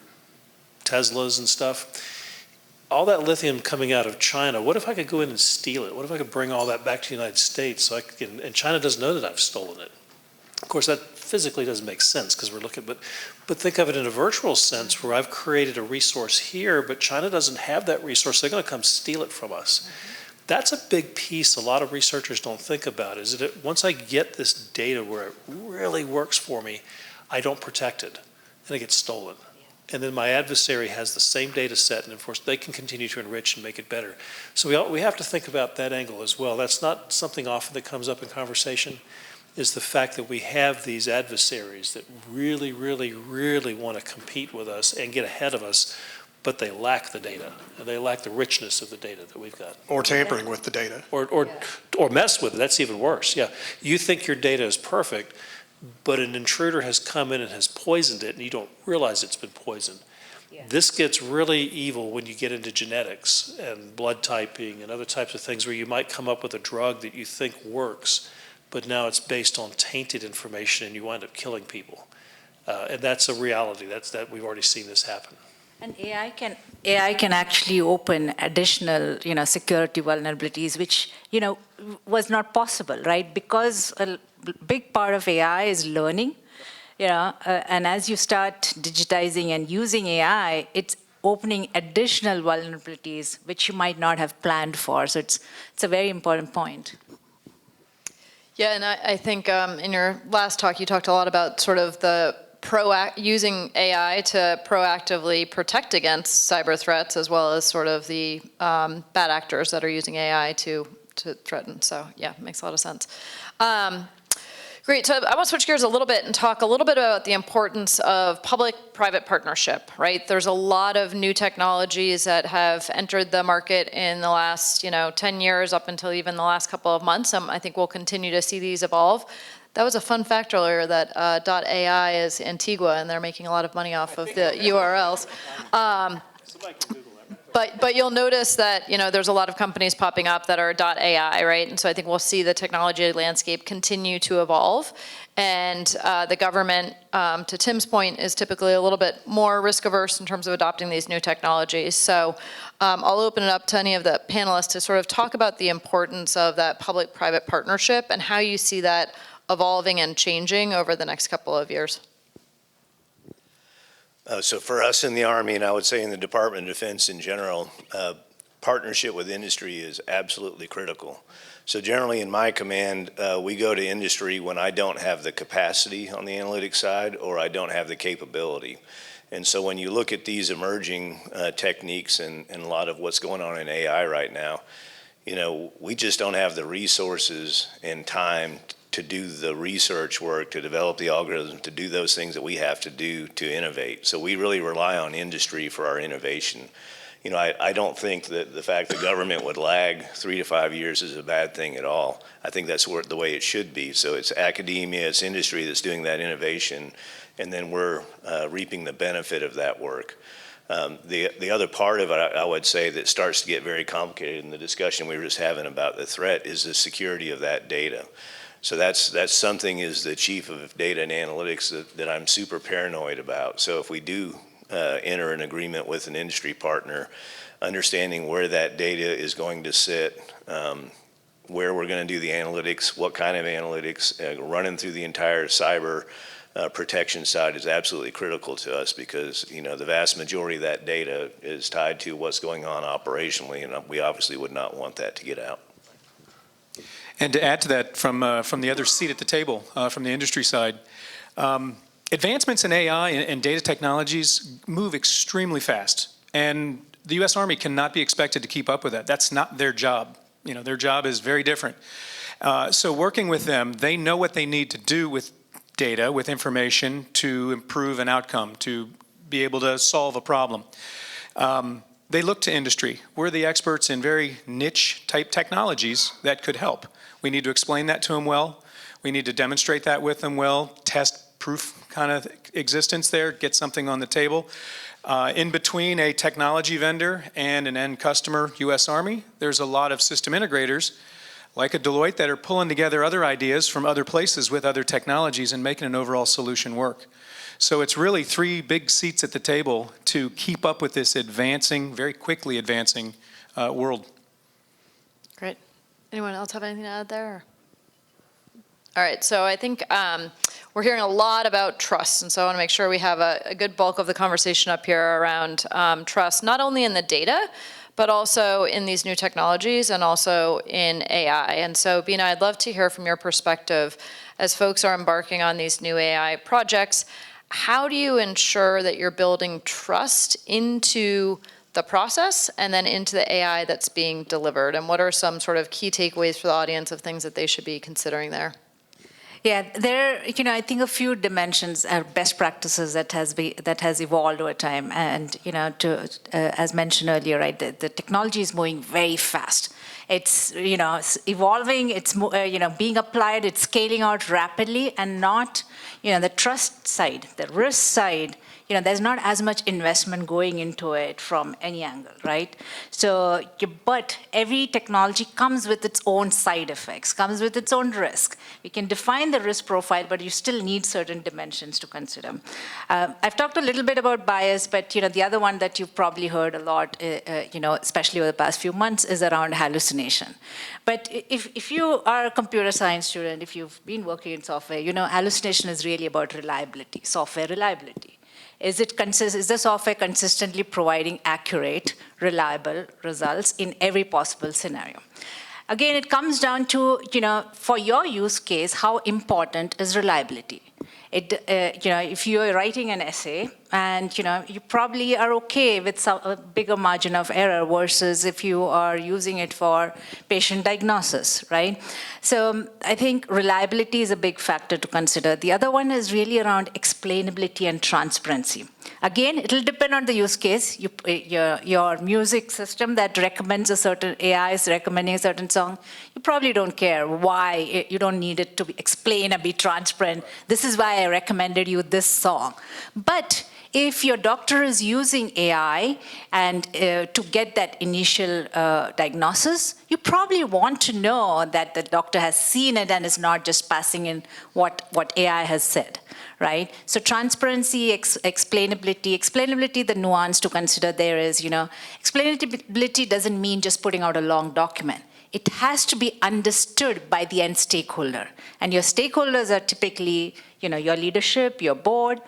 Teslas and stuff. All that lithium coming out of China, what if I could go in and steal it? What if I could bring all that back to the United States and China doesn't know that I've stolen it? Of course, that physically doesn't make sense because we're looking, but think of it in a virtual sense where I've created a resource here, but China doesn't have that resource. They're going to come steal it from us. That's a big piece a lot of researchers don't think about, is that once I get this data where it really works for me, I don't protect it, and it gets stolen. And then my adversary has the same data set, and of course they can continue to enrich and make it better. So we have to think about that angle as well. That's not something often that comes up in conversation, is the fact that we have these adversaries that really, really, really want to compete with us and get ahead of us, but they lack the data. They lack the richness of the data that we've got. Or tampering with the data. Or mess with it. That's even worse. Yeah. You think your data is perfect, but an intruder has come in and has poisoned it, and you don't realize it's been poisoned. Yeah. This gets really evil when you get into genetics and blood typing and other types of things where you might come up with a drug that you think works, but now it's based on tainted information and you wind up killing people. And that's a reality. That we've already seen this happen. And AI can actually open additional, security vulnerabilities, which, was not possible, right? Because a big part of AI is learning, and as you start digitizing and using AI, it's opening additional vulnerabilities which you might not have planned for. So it's a very important point. Yeah, and I think in your last talk, you talked a lot about sort of the using AI to proactively protect against cyber threats, as well as sort of the bad actors that are using AI to threaten. So yeah, makes a lot of sense. Great, so I want to switch gears a little bit and talk a little bit about the importance of public-private partnership, right? There's a lot of new technologies that have entered the market in the last, 10 years up until even the last couple of months. I think we'll continue to see these evolve. That was a fun fact earlier that .ai is Antigua, and they're making a lot of money off of the URLs. But you'll notice that there's a lot of companies popping up that are .ai, right? And so I think we'll see the technology landscape continue to evolve. And the government, to Tim's point, is typically a little bit more risk averse in terms of adopting these new technologies. So I'll open it up to any of the panelists to sort of talk about the importance of that public-private partnership and how you see that evolving and changing over the next couple of years. So for us in the Army, and I would say in the Department of Defense in general, partnership with industry is absolutely critical. So generally in my command, we go to industry when I don't have the capacity on the analytics side or I don't have the capability. And so when you look at these emerging techniques and a lot of what's going on in AI right now, we just don't have the resources and time to do the research work, to develop the algorithms, to do those things that we have to do to innovate. So we really rely on industry for our innovation. I don't think that the fact the government would lag 3 to 5 years is a bad thing at all. I think that's the way it should be. So it's academia, it's industry that's doing that innovation, and then we're reaping the benefit of that work. The other part of it, I would say, that starts to get very complicated in the discussion we were just having about the threat is the security of that data. So that's something as the chief of data and analytics that I'm super paranoid about. So if we do enter an agreement with an industry partner, understanding where that data is going to sit, where we're going to do the analytics, what kind of analytics, running through the entire cyber protection side is absolutely critical to us because the vast majority of that data is tied to what's going on operationally, and we obviously would not want that to get out. And to add to that, from the other seat at the table, from the industry side, advancements in AI and data technologies move extremely fast, and the U.S. Army cannot be expected to keep up with that. That's not their job. Their job is very different. So working with them, they know what they need to do with data, with information, to improve an outcome, to be able to solve a problem. They look to industry. We're the experts in very niche type technologies that could help. We need to explain that to them well. We need to demonstrate that with them well, test proof kind of existence there, get something on the table. In between a technology vendor and an end customer, U.S. Army, there's a lot of system integrators like a Deloitte that are pulling together other ideas from other places with other technologies and making an overall solution work. So it's really 3 big seats at the table to keep up with this advancing, very quickly advancing world. Great. Anyone else have anything to add there? All right, so I think we're hearing a lot about trust, and so I want to make sure we have a good bulk of the conversation up here around trust, not only in the data, but also in these new technologies and also in AI. And so, Beena, I'd love to hear from your perspective, as folks are embarking on these new AI projects, how do you ensure that you're building trust into the process and then into the AI that's being delivered? And what are some sort of key takeaways for the audience of things that they should be considering there? Yeah, there, I think a few dimensions are best practices that has evolved over time. And, as mentioned earlier, right, the technology is moving very fast. It's, it's evolving, it's, being applied, it's scaling out rapidly, and not, the trust side, the risk side, there's not as much investment going into it from any angle, right? So, but every technology comes with its own side effects, comes with its own risk. We can define the risk profile, but you still need certain dimensions to consider. I've talked a little bit about bias, but the other one that you've probably heard a lot, especially over the past few months, is around hallucination. But if you are a computer science student, if you've been working in software, hallucination is really about reliability, software reliability. Is the software consistently providing accurate, reliable results in every possible scenario? Again, it comes down to, for your use case, how important is reliability? If you're writing an essay and, you probably are okay with a bigger margin of error versus if you are using it for patient diagnosis, right? So I think reliability is a big factor to consider. The other one is really around explainability and transparency. Again, it'll depend on the use case. Your music system that recommends a certain AI is recommending a certain song, you probably don't care why. You don't need it to explain and be transparent. This is why I recommended you this song. But if your doctor is using AI and to get that initial diagnosis, you probably want to know that the doctor has seen it and is not just passing in what AI has said, right? So transparency, explainability, the nuance to consider there is, explainability doesn't mean just putting out a long document. It has to be understood by the end stakeholder. And your stakeholders are typically, your leadership, your board,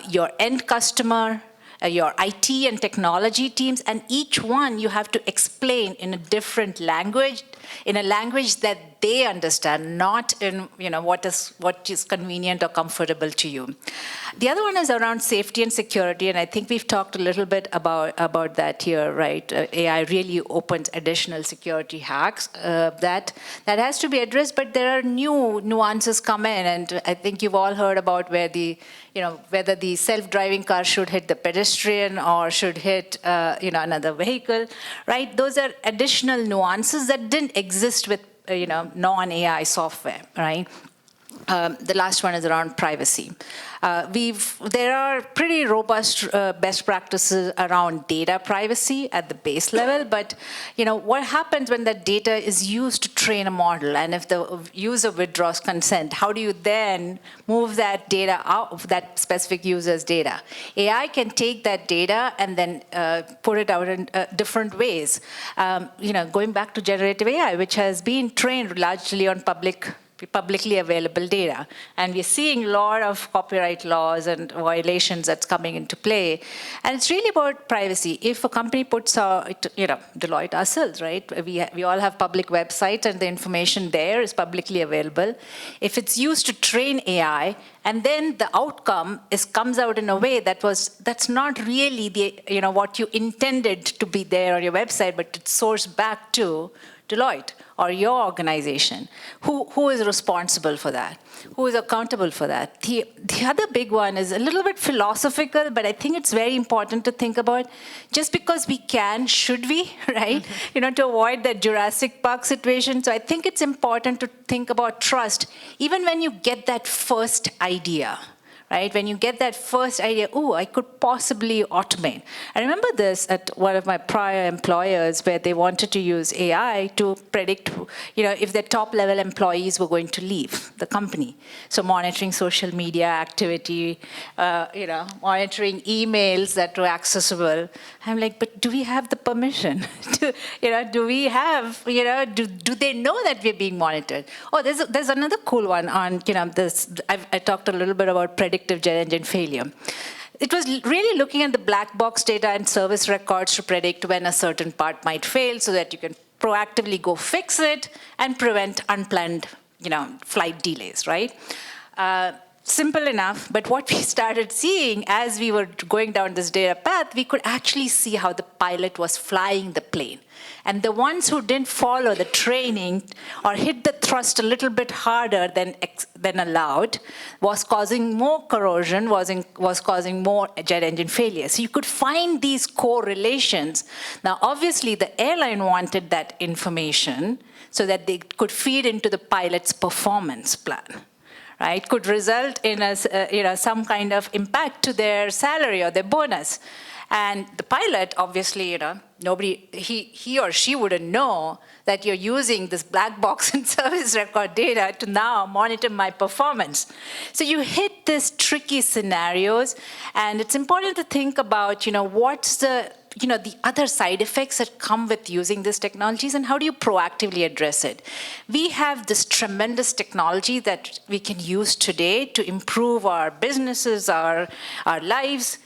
your end customer, your IT and technology teams, and each one you have to explain in a different language, in a language that they understand, not in what is convenient or comfortable to you. The other one is around safety and security, and I think we've talked a little bit about that here, right? AI really opens additional security hacks that has to be addressed, but there are new nuances come in, and I think you've all heard about whether the self-driving car should hit the pedestrian or should hit another vehicle, right? Those are additional nuances that didn't exist with non-AI software, right? The last one is around privacy. There are pretty robust best practices around data privacy at the base level, but what happens when that data is used to train a model, and if the user withdraws consent, how do you then move that data out of that specific user's data? AI can take that data and then put it out in different ways. Going back to generative AI, which has been trained largely on publicly available data. And we're seeing a lot of copyright laws and violations that's coming into play. And it's really about privacy. If a company puts Deloitte ourselves, right? We all have public websites and the information there is publicly available. If it's used to train AI, and then the outcome comes out in a way that's not really what you intended to be there on your website, but it's sourced back to Deloitte or your organization. Who is responsible for that? Who is accountable for that? The other big one is a little bit philosophical, but I think it's very important to think about. Just because we can, should we, right? To avoid that Jurassic Park situation. So I think it's important to think about trust, even when you get that first idea. Right? When you get that first idea, I could possibly automate. I remember this at one of my prior employers where they wanted to use AI to predict, if their top-level employees were going to leave the company. So monitoring social media activity, monitoring emails that were accessible. I'm like, but do we have the permission? Do we have, do they know that we're being monitored? Oh, there's another cool one on, this. I talked a little bit about predictive jet engine failure. It was really looking at the black box data and service records to predict when a certain part might fail so that you can proactively go fix it and prevent unplanned, flight delays, right? Simple enough, but what we started seeing as we were going down this data path, we could actually see how the pilot was flying the plane. And the ones who didn't follow the training or hit the thrust a little bit harder than allowed was causing more corrosion, was causing more jet engine failure. So you could find these correlations. Now, obviously, the airline wanted that information so that they could feed into the pilot's performance plan. Right, could result in some kind of impact to their salary or their bonus. And the pilot, obviously, nobody, he or she wouldn't know that you're using this black box and service record data to now monitor my performance. So you hit these tricky scenarios, and it's important to think about, what's the other side effects that come with using these technologies and how do you proactively address it? We have this tremendous technology that we can use today to improve our businesses, our lives,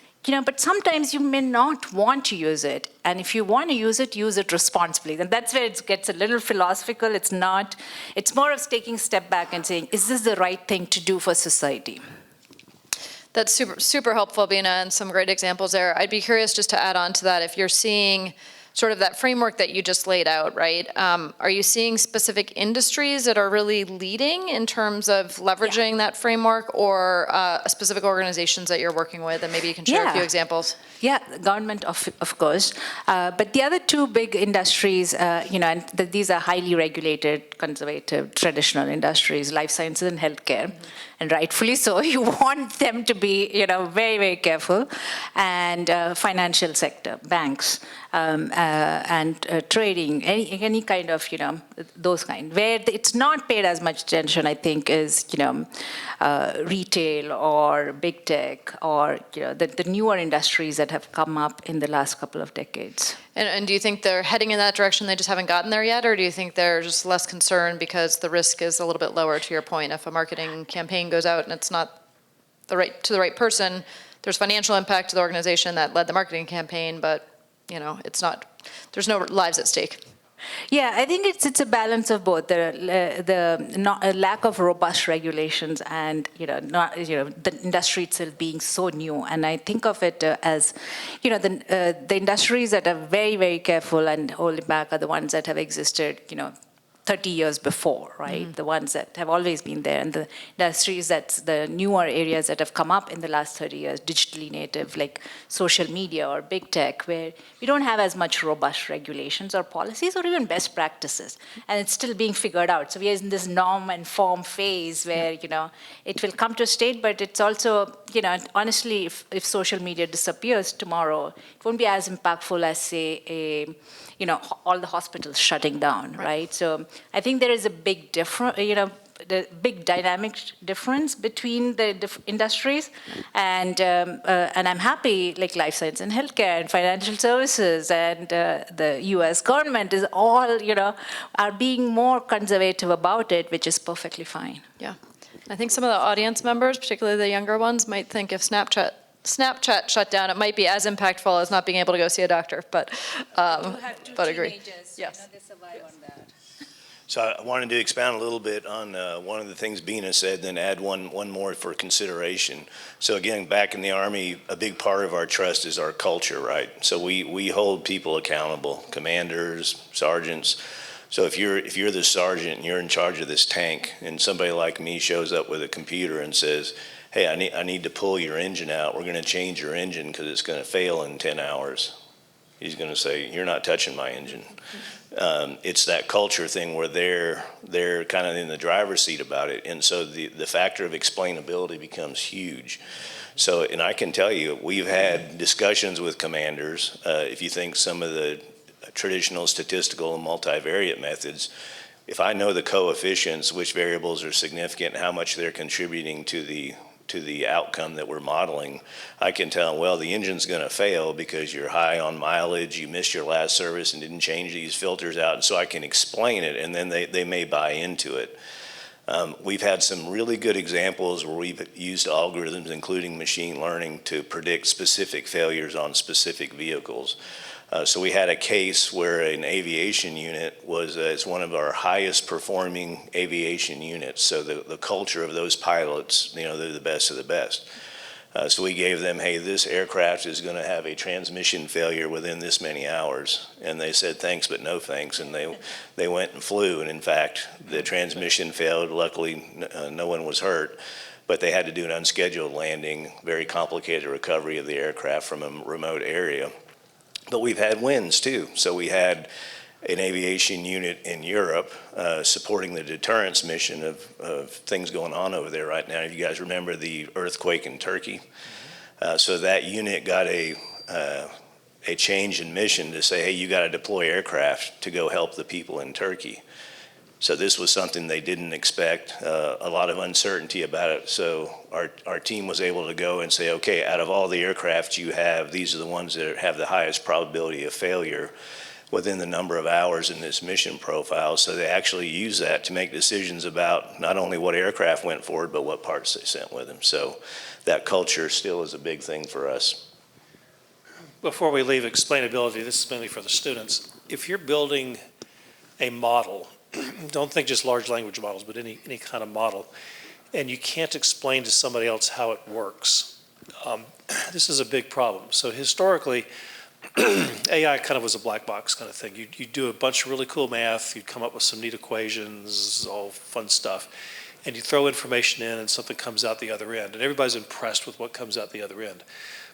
but sometimes you may not want to use it. And if you want to use it responsibly. And that's where it gets a little philosophical. It's not, it's more of taking a step back and saying, is this the right thing to do for society? That's super, super helpful, Beena, and some great examples there. I'd be curious just to add on to that, if you're seeing sort of that framework that you just laid out, right? Are you seeing specific industries that are really leading in terms of leveraging that framework, or specific organizations that you're working with? And maybe you can share a few examples. Yeah, the government, of course. But the other two big industries, and these are highly regulated, conservative, traditional industries, life sciences and healthcare. And rightfully so, you want them to be, very, very careful. And financial sector, banks, and trading, any kind of, those kind. Where it's not paid as much attention, I think, is, retail or big tech, or, the newer industries that have come up in the last couple of decades. And do you think they're heading in that direction, they just haven't gotten there yet? Or do you think they're just less concerned because the risk is a little bit lower, to your point? If a marketing campaign goes out and it's not to the right person, there's financial impact to the organization that led the marketing campaign, but it's not, there's no lives at stake. Yeah, I think it's a balance of both. The lack of robust regulations and the industry itself being so new. And I think of it as the industries that are very, very careful and holding back are the ones that have existed 30 years before, right? The ones that have always been there, and the industries that's the newer areas that have come up in the last 30 years, digitally native, like social media or big tech, where we don't have as much robust regulations or policies or even best practices, and it's still being figured out. So we are in this norm and form phase where, it will come to a state, but it's also, honestly, if social media disappears tomorrow, it won't be as impactful as, say, all the hospitals shutting down, right? So I think there is a big the big dynamic difference between the industries, and I'm happy, like life science and healthcare and financial services and the U.S. government is all, are being more conservative about it, which is perfectly fine. Yeah, I think some of the audience members, particularly the younger ones, might think if Snapchat shut down, it might be as impactful as not being able to go see a doctor, but agree. Yes. They survive on that. So I wanted to expound a little bit on one of the things Beena said, then add one more for consideration. So again, back in the Army, a big part of our trust is our culture, right? So we hold people accountable, commanders, sergeants. So if you're the sergeant and you're in charge of this tank, and somebody like me shows up with a computer and says, hey, I need to pull your engine out. We're going to change your engine because it's going to fail in 10 hours. He's going to say, you're not touching my engine. It's that culture thing where they're kind of in the driver's seat about it. And so the factor of explainability becomes huge. So, and I can tell you, we've had discussions with commanders. If you think some of the traditional statistical and multivariate methods, if I know the coefficients, which variables are significant, how much they're contributing to the outcome that we're modeling, I can tell, well, the engine's going to fail because you're high on mileage, you missed your last service and didn't change these filters out, and so I can explain it, and then they may buy into it. We've had some really good examples where we've used algorithms, including machine learning, to predict specific failures on specific vehicles. So we had a case where an aviation unit was, it's one of our highest performing aviation units. So the culture of those pilots, they're the best of the best. So we gave them, hey, this aircraft is going to have a transmission failure within this many hours. And they said, thanks, but no thanks. And they went and flew. And in fact, the transmission failed. Luckily, no one was hurt. But they had to do an unscheduled landing, very complicated recovery of the aircraft from a remote area. But we've had wins too. So we had an aviation unit in Europe supporting the deterrence mission of things going on over there right now. If you guys remember the earthquake in Turkey. So that unit got a change in mission to say, hey, you got to deploy aircraft to go help the people in Turkey. So this was something they didn't expect, a lot of uncertainty about it. So our team was able to go and say, okay, out of all the aircraft you have, these are the ones that have the highest probability of failure within the number of hours in this mission profile. So they actually use that to make decisions about not only what aircraft went forward, but what parts they sent with them. So that culture still is a big thing for us. Before we leave explainability, this is mainly for the students. If you're building a model, don't think just large language models, but any kind of model, and you can't explain to somebody else how it works, This is a big problem. So historically, AI kind of was a black box kind of thing. You do a bunch of really cool math, you'd come up with some neat equations, all fun stuff, and you throw information in and something comes out the other end, and everybody's impressed with what comes out the other end.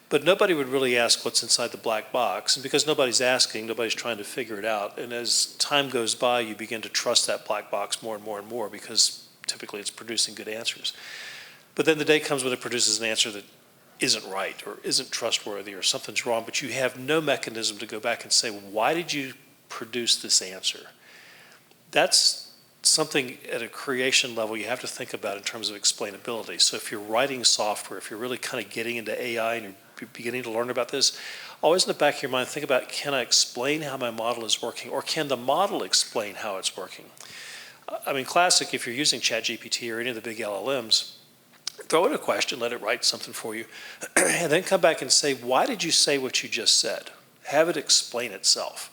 But nobody would really ask what's inside the black box, and because nobody's asking, nobody's trying to figure it out, and as time goes by, you begin to trust that black box more and more and more because typically it's producing good answers. But then the day comes when it produces an answer that isn't right or isn't trustworthy or something's wrong, but you have no mechanism to go back and say, why did you produce this answer? That's something at a creation level you have to think about in terms of explainability. So if you're writing software, if you're really kind of getting into AI and you're beginning to learn about this, always in the back of your mind, think about, can I explain how my model is working, or can the model explain how it's working? I mean, classic, if you're using ChatGPT or any of the big LLMs, throw in a question, let it write something for you, and then come back and say, why did you say what you just said? Have it explain itself.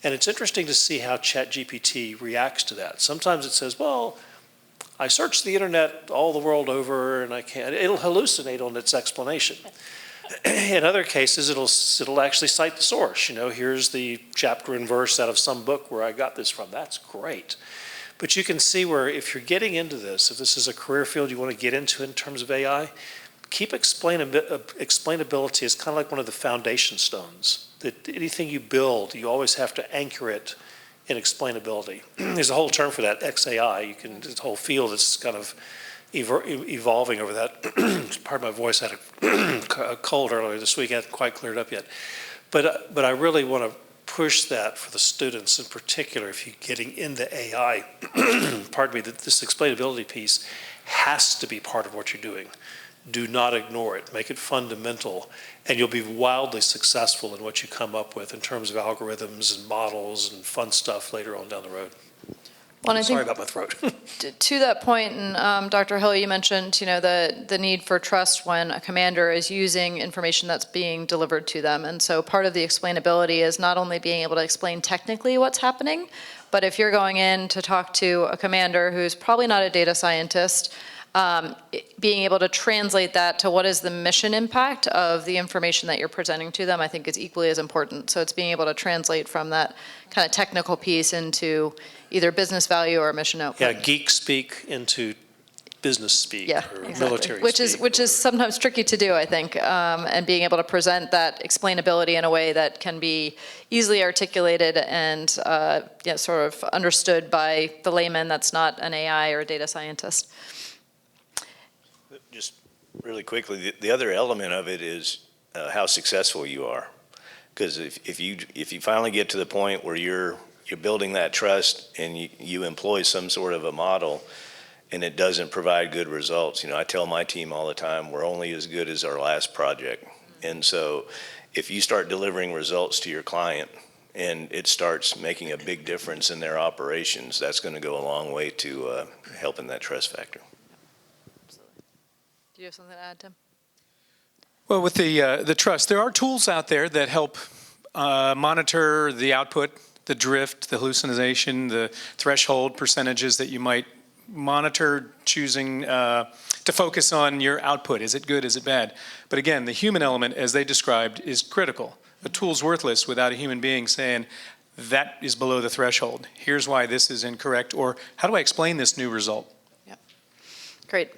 And it's interesting to see how ChatGPT reacts to that. Sometimes it says, well, I searched the internet all the world over and I can't, it'll hallucinate on its explanation. In other cases, it'll actually cite the source. You know, here's the chapter and verse out of some book where I got this from. That's great. But you can see where if you're getting into this, if this is a career field you want to get into in terms of AI, keep explainability as kind of like one of the foundation stones. That anything you build, you always have to anchor it in explainability. There's a whole term for that, XAI. This whole field is kind of evolving over that. Pardon my voice, I had a cold earlier this week. I hadn't quite cleared up yet. But I really want to push that for the students in particular. If you're getting into AI, pardon me, that this explainability piece has to be part of what you're doing. Do not ignore it. Make it fundamental, and you'll be wildly successful in what you come up with in terms of algorithms and models and fun stuff later on down the road. Well, I think Sorry about my throat. to that point, and Dr. Hill, you mentioned, you know, the need for trust when a commander is using information that's being delivered to them. And so part of the explainability is not only being able to explain technically what's happening, but if you're going in to talk to a commander who's probably not a data scientist, being able to translate that to what is the mission impact of the information that you're presenting to them, I think is equally as important. So it's being able to translate from that kind of technical piece into either business value or mission output. Yeah, geek speak into business speak, Yeah, or exactly. military Which speak. is sometimes tricky to do, I think, and being able to present that explainability in a way that can be easily articulated and sort of understood by the layman that's not an AI or a data scientist. Just really quickly, the other element of it is how successful you are. Because if you finally get to the point where you're building that trust and you employ some sort of a model and it doesn't provide good results, you know, I tell my team all the time, we're only as good as our last project. And so if you start delivering results to your client and it starts making a big difference in their operations, that's going to go a long way to helping that trust factor. Do you have something to add, Tim? Well, with the trust, there are tools out there that help monitor the output, the drift, the hallucination, the threshold percentages that you might monitor, choosing to focus on your output. Is it good? Is it bad? But again, the human element, as they described, is critical. A tool's worthless without a human being saying, that is below the threshold. Here's why this is incorrect, or how do I explain this new result? Yeah, great.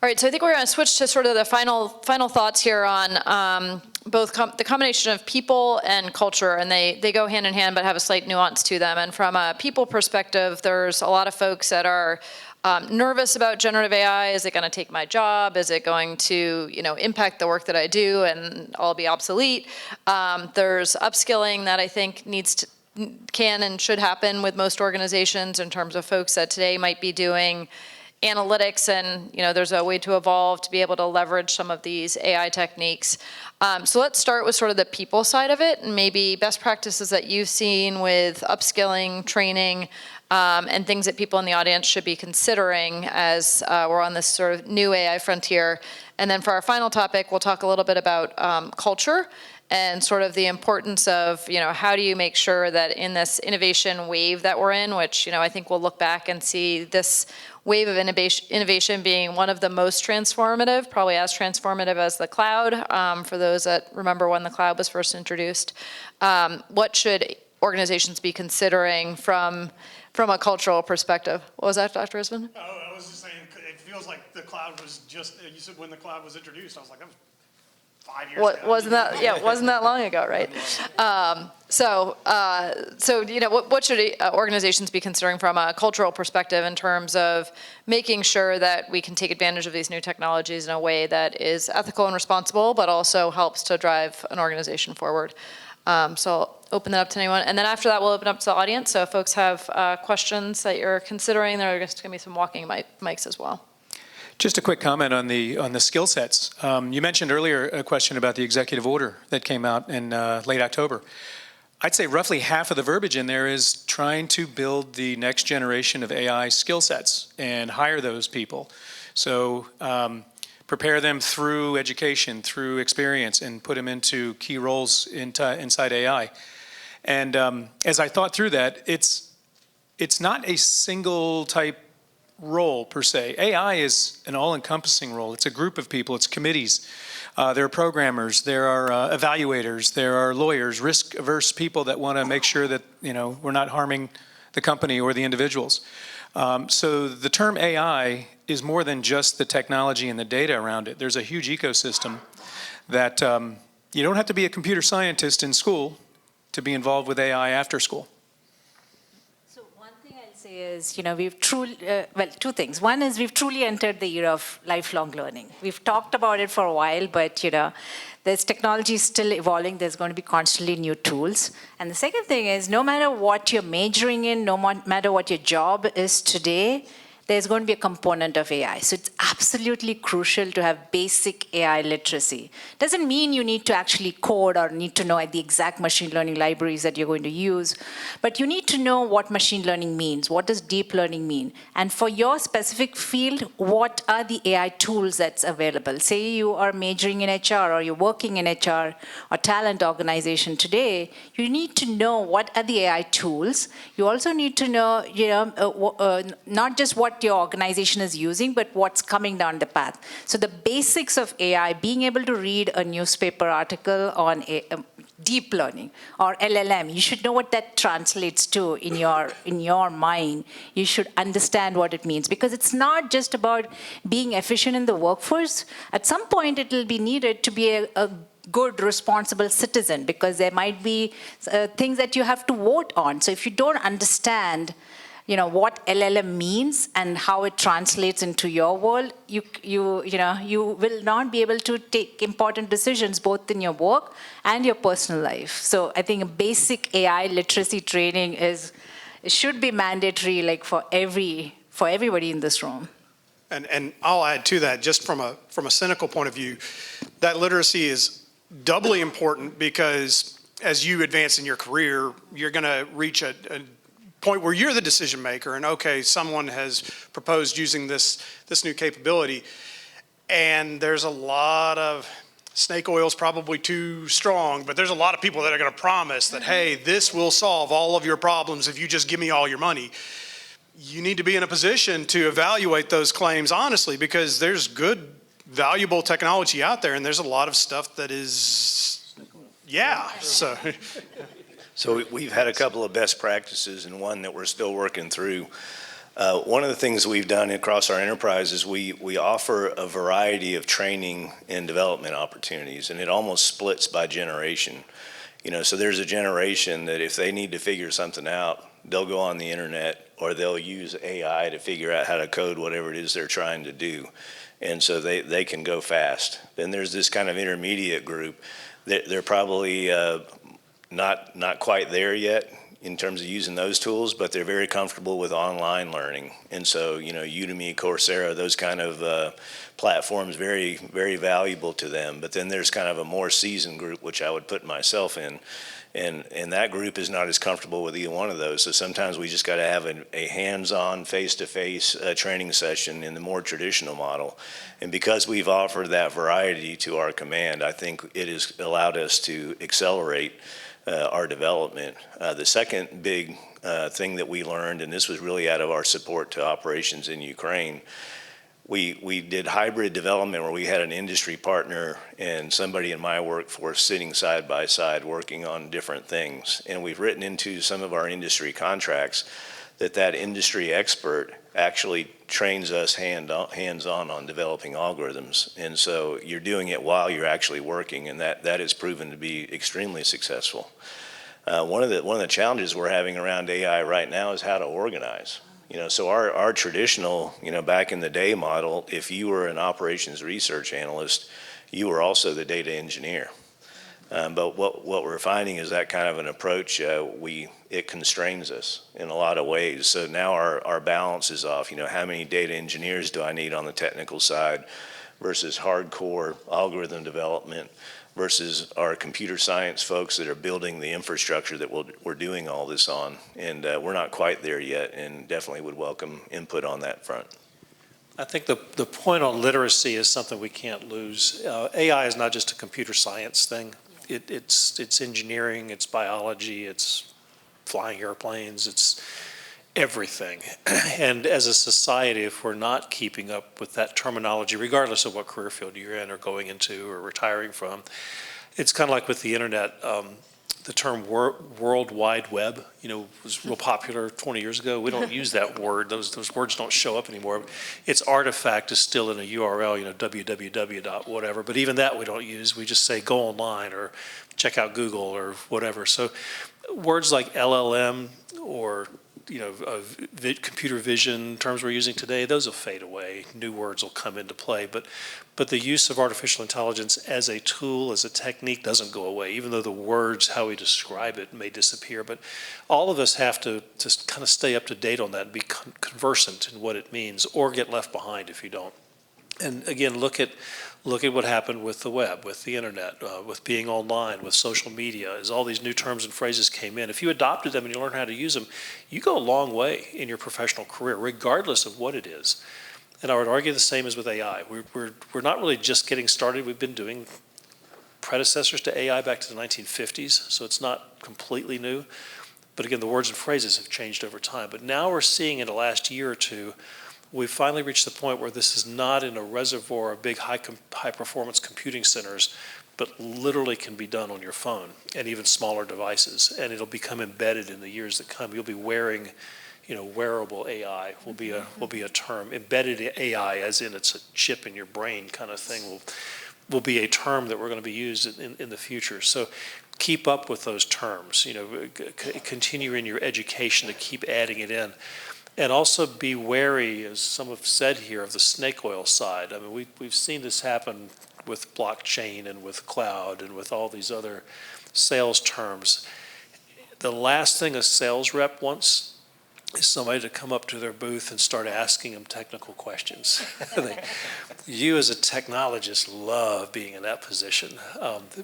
All right, so I think we're going to switch to sort of the final thoughts here on both the combination of people and culture, and they go hand in hand but have a slight nuance to them. And from a people perspective, there's a lot of folks that are nervous about generative AI. Is it going to take my job? Is it going to, you know, impact the work that I do and I'll be obsolete? There's upskilling that I think can and should happen with most organizations in terms of folks that today might be doing analytics, and you know, there's a way to evolve to be able to leverage some of these AI techniques. So let's start with sort of the people side of it, and maybe best practices that you've seen with upskilling, training, and things that people in the audience should be considering as we're on this sort of new AI frontier. And then for our final topic, we'll talk a little bit about culture and sort of the importance of, you know, how do you make sure that in this innovation wave that we're in, which, you know, I think we'll look back and see this wave of innovation being one of the most transformative, probably as transformative as the cloud, for those that remember when the cloud was first introduced. What should organizations be considering from a cultural perspective? What was that, Dr. Isman? Oh, I was just saying, it feels like the cloud was just, you said when the cloud was introduced, I was like, that was 5 years ago. Wasn't that long ago, right? So what should organizations be considering from a cultural perspective in terms of making sure that we can take advantage of these new technologies in a way that is ethical and responsible, but also helps to drive an organization forward? So I'll open that up to anyone. And then after that, we'll open up to the audience. So if folks have questions that you're considering, there are going to be some walking mics as well. Just a quick comment on the skill sets. You mentioned earlier a question about the executive order that came out in late October. I'd say roughly half of the verbiage in there is trying to build the next generation of AI skill sets and hire those people. So prepare them through education, through experience, and put them into key roles inside AI. And as I thought through that, it's not a single type role per se. AI is an all-encompassing role. It's a group of people. It's committees. There are programmers. There are evaluators. There are lawyers, risk-averse people that want to make sure that we're not harming the company or the individuals. So the term AI is more than just the technology and the data around it. There's a huge ecosystem that you don't have to be a computer scientist in school to be involved with AI after school. Is, we've truly, two things. One is we've truly entered the era of lifelong learning. We've talked about it for a while, but, there's technology still evolving. There's going to be constantly new tools. And the second thing is no matter what you're majoring in, no matter what your job is today, there's going to be a component of AI. So it's absolutely crucial to have basic AI literacy. Doesn't mean you need to actually code or need to know the exact machine learning libraries that you're going to use, but you need to know what machine learning means. What does deep learning mean? And for your specific field, what are the AI tools that's available? Say you are majoring in HR or you're working in HR or talent organization today, you need to know what are the AI tools. You also need to know, not just what your organization is using, but what's coming down the path. So the basics of AI, being able to read a newspaper article on deep learning or LLM, you should know what that translates to in your mind. You should understand what it means, because it's not just about being efficient in the workforce. At some point, it will be needed to be a good, responsible citizen, because there might be things that you have to vote on. So if you don't understand what LLM means and how it translates into your world, you will not be able to take important decisions both in your work and your personal life. So I think a basic AI literacy training should be mandatory, for everybody in this room. And I'll add to that, just from a cynical point of view, that literacy is doubly important because as you advance in your career, you're going to reach a point where you're the decision maker, and okay, someone has proposed using this new capability, and there's a lot of, snake oil is probably too strong, but there's a lot of people that are going to promise that, hey, this will solve all of your problems if you just give me all your money. You need to be in a position to evaluate those claims honestly, because there's good, valuable technology out there, and there's a lot of stuff that is, So we've had a couple of best practices and one that we're still working through. One of the things we've done across our enterprise is we offer a variety of training and development opportunities, and it almost splits by generation. So there's a generation that if they need to figure something out, they'll go on the internet or they'll use AI to figure out how to code whatever it is they're trying to do. And so they can go fast. Then there's this kind of intermediate group that they're probably not quite there yet in terms of using those tools, but they're very comfortable with online learning. And so, Udemy, Coursera, those kind of platforms, very, very valuable to them. But then there's kind of a more seasoned group, which I would put myself in. And that group is not as comfortable with either one of those. So sometimes we just got to have a hands-on, face-to-face training session in the more traditional model. And because we've offered that variety to our command, I think it has allowed us to accelerate our development. The second big thing that we learned, and this was really out of our support to operations in Ukraine, we did hybrid development where we had an industry partner and somebody in my workforce sitting side by side working on different things. And we've written into some of our industry contracts that industry expert actually trains us hands-on on developing algorithms. And so you're doing it while you're actually working, and that has proven to be extremely successful. One of the challenges we're having around AI right now is how to organize. So our traditional, back in the day model, if you were an operations research analyst, you were also the data engineer. But what we're finding is that kind of an approach, it constrains us in a lot of ways. So now our balance is off. How many data engineers do I need on the technical side versus hardcore algorithm development versus our computer science folks that are building the infrastructure that we're doing all this on. And we're not quite there yet, and definitely would welcome input on that front. I think the point on literacy is something we can't lose. AI is not just a computer science thing. It's engineering, it's biology, it's flying airplanes, it's everything. And as a society, if we're not keeping up with that terminology, regardless of what career field you're in or going into or retiring from, it's kind of like with the internet. The term World Wide Web, was real popular 20 years ago. We don't use that word. Those words don't show up anymore. Its artifact is still in a URL, www. whatever. But even that we don't use. We just say go online or check out Google or whatever. So words like LLM or computer vision terms we're using today, those will fade away. New words will come into play. But the use of artificial intelligence as a tool, as a technique, doesn't go away, even though the words, how we describe it, may disappear. But all of us have to kind of stay up to date on that and be conversant in what it means, or get left behind if you don't. And again, look at what happened with the web, with the internet, with being online, with social media, as all these new terms and phrases came in. If you adopted them and you learn how to use them, you go a long way in your professional career, regardless of what it is. And I would argue the same as with AI. We're not really just getting started. We've been doing predecessors to AI back to the 1950s, so it's not completely new. But again, the words and phrases have changed over time. But now we're seeing in the last year or two, we've finally reached the point where this is not in a reservoir of big high performance computing centers, but literally can be done on your phone and even smaller devices. And it'll become embedded in the years that come. You'll be wearing, wearable AI will be a term. Embedded AI, as in it's a chip in your brain kind of thing, will be a term that we're going to be used in the future. So keep up with those terms. Continue in your education to keep adding it in. And also be wary, as some have said here, of the snake oil side. I mean, we've seen this happen with blockchain and with cloud and with all these other sales terms. The last thing a sales rep wants is somebody to come up to their booth and start asking them technical questions. You as a technologist love being in that position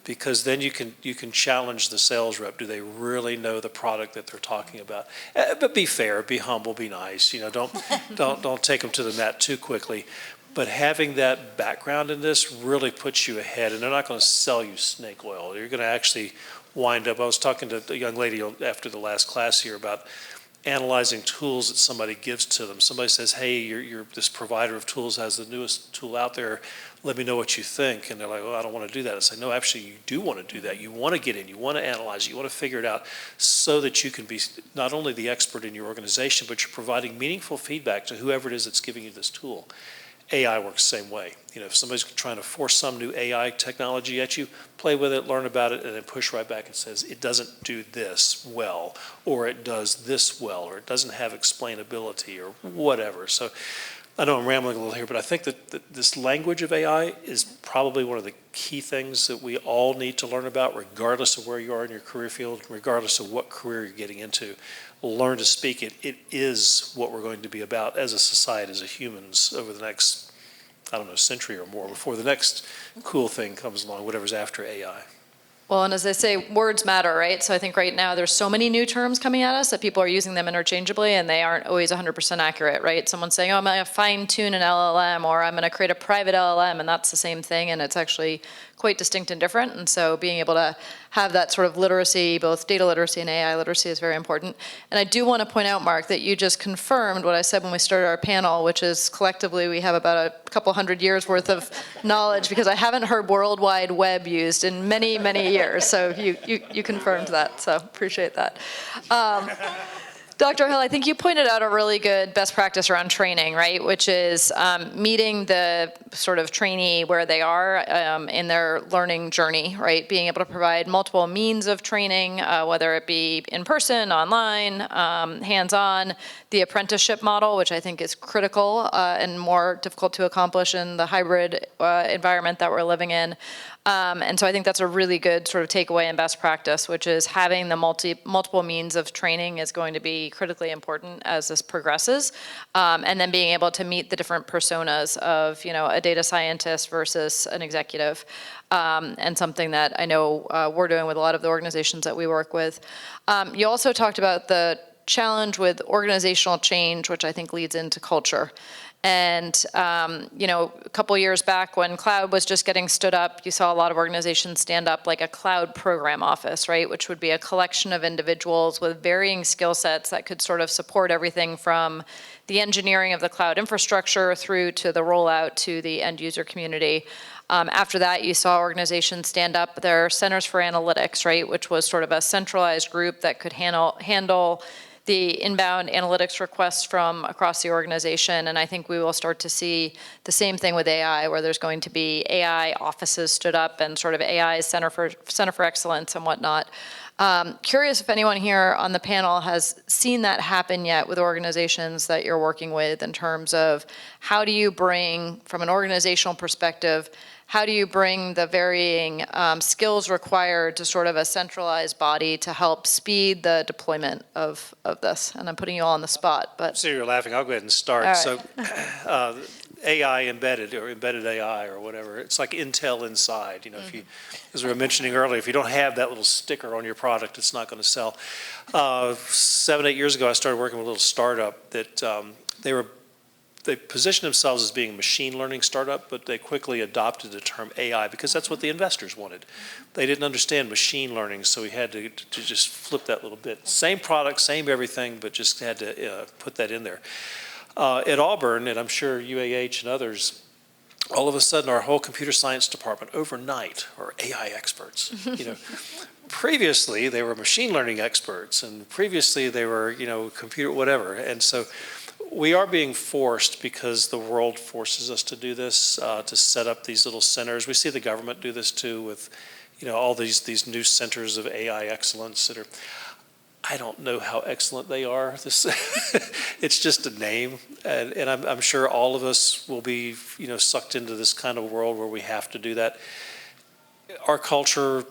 because then you can challenge the sales rep. Do they really know the product that they're talking about? But be fair, be humble, be nice. Don't take them to the mat too quickly. But having that background in this really puts you ahead, and they're not going to sell you snake oil. You're going to actually wind up. I was talking to a young lady after the last class here about analyzing tools that somebody gives to them. Somebody says, hey, you're this provider of tools has the newest tool out there. Let me know what you think. And they're like, oh, I don't want to do that. I say, no, actually, you do want to do that. You want to get in. You want to analyze. You want to figure it out so that you can be not only the expert in your organization, but you're providing meaningful feedback to whoever it is that's giving you this tool. AI works the same way. If somebody's trying to force some new AI technology at you, play with it, learn about it, and then push right back and says, it doesn't do this well, or it does this well, or it doesn't have explainability, or whatever. So I know I'm rambling a little here, but I think that this language of AI is probably one of the key things that we all need to learn about, regardless of where you are in your career field, regardless of what career you're getting into. Learn to speak it. It is what we're going to be about as a society, as a humans, over the next, century or more, before the next cool thing comes along, whatever's after AI. Well, and as they say, words matter, right? So I think right now there's so many new terms coming at us that people are using them interchangeably and they aren't always 100% accurate, right? Someone's saying, oh, I'm going to fine tune an LLM, or I'm going to create a private LLM, and that's the same thing, and it's actually quite distinct and different. And so being able to have that sort of literacy, both data literacy and AI literacy, is very important. And I do want to point out, Marc, that you just confirmed what I said when we started our panel, which is collectively we have about a couple hundred years worth of knowledge, because I haven't heard World Wide Web used in many, many years. So you confirmed that, so appreciate that. Dr. Hill, I think you pointed out a really good best practice around training, right? Which is meeting the sort of trainee where they are in their learning journey, right? Being able to provide multiple means of training, whether it be in person, online, hands-on, the apprenticeship model, which I think is critical and more difficult to accomplish in the hybrid environment that we're living in. And so I think that's a really good sort of takeaway and best practice, which is having the multiple means of training is going to be critically important as this progresses. And then being able to meet the different personas of, you know, a data scientist versus an executive. And something that I know we're doing with a lot of the organizations that we work with. You also talked about the challenge with organizational change, which I think leads into culture. And, you know, a couple years back when cloud was just getting stood up, you saw a lot of organizations stand up like a cloud program office, right? Which would be a collection of individuals with varying skill sets that could sort of support everything from the engineering of the cloud infrastructure through to the rollout to the end user community. After that, you saw organizations stand up their centers for analytics, right? Which was sort of a centralized group that could handle the inbound analytics requests from across the organization. And I think we will start to see the same thing with AI, where there's going to be AI offices stood up and sort of AI Center for Excellence and whatnot. Curious if anyone here on the panel has seen that happen yet with organizations that you're working with, in terms of how do you bring, from an organizational perspective, how do you bring the varying skills required to sort of a centralized body to help speed the deployment of this? And I'm putting you all on the spot, but. So you're laughing, I'll go ahead and start. All right. So AI embedded, or embedded AI, or whatever, it's like Intel inside. You know, if you, as we were mentioning earlier, if you don't have that little sticker on your product, it's not going to sell. 7, 8 years ago, I started working with a little startup that they positioned themselves as being a machine learning startup, but they quickly adopted the term AI because that's what the investors wanted. They didn't understand machine learning, so we had to just flip that little bit. Same product, same everything, but just had to put that in there. At Auburn, and I'm sure UAH and others, all of a sudden our whole computer science department overnight are AI experts. You know, previously they were machine learning experts, and previously they were, you know, computer whatever. And so we are being forced, because the world forces us to do this, to set up these little centers. We see the government do this too with, you know, all these new centers of AI excellence that are, I don't know how excellent they are. It's just a name, and I'm sure all of us will be, you know, sucked into this kind of world where we have to do that. Our culture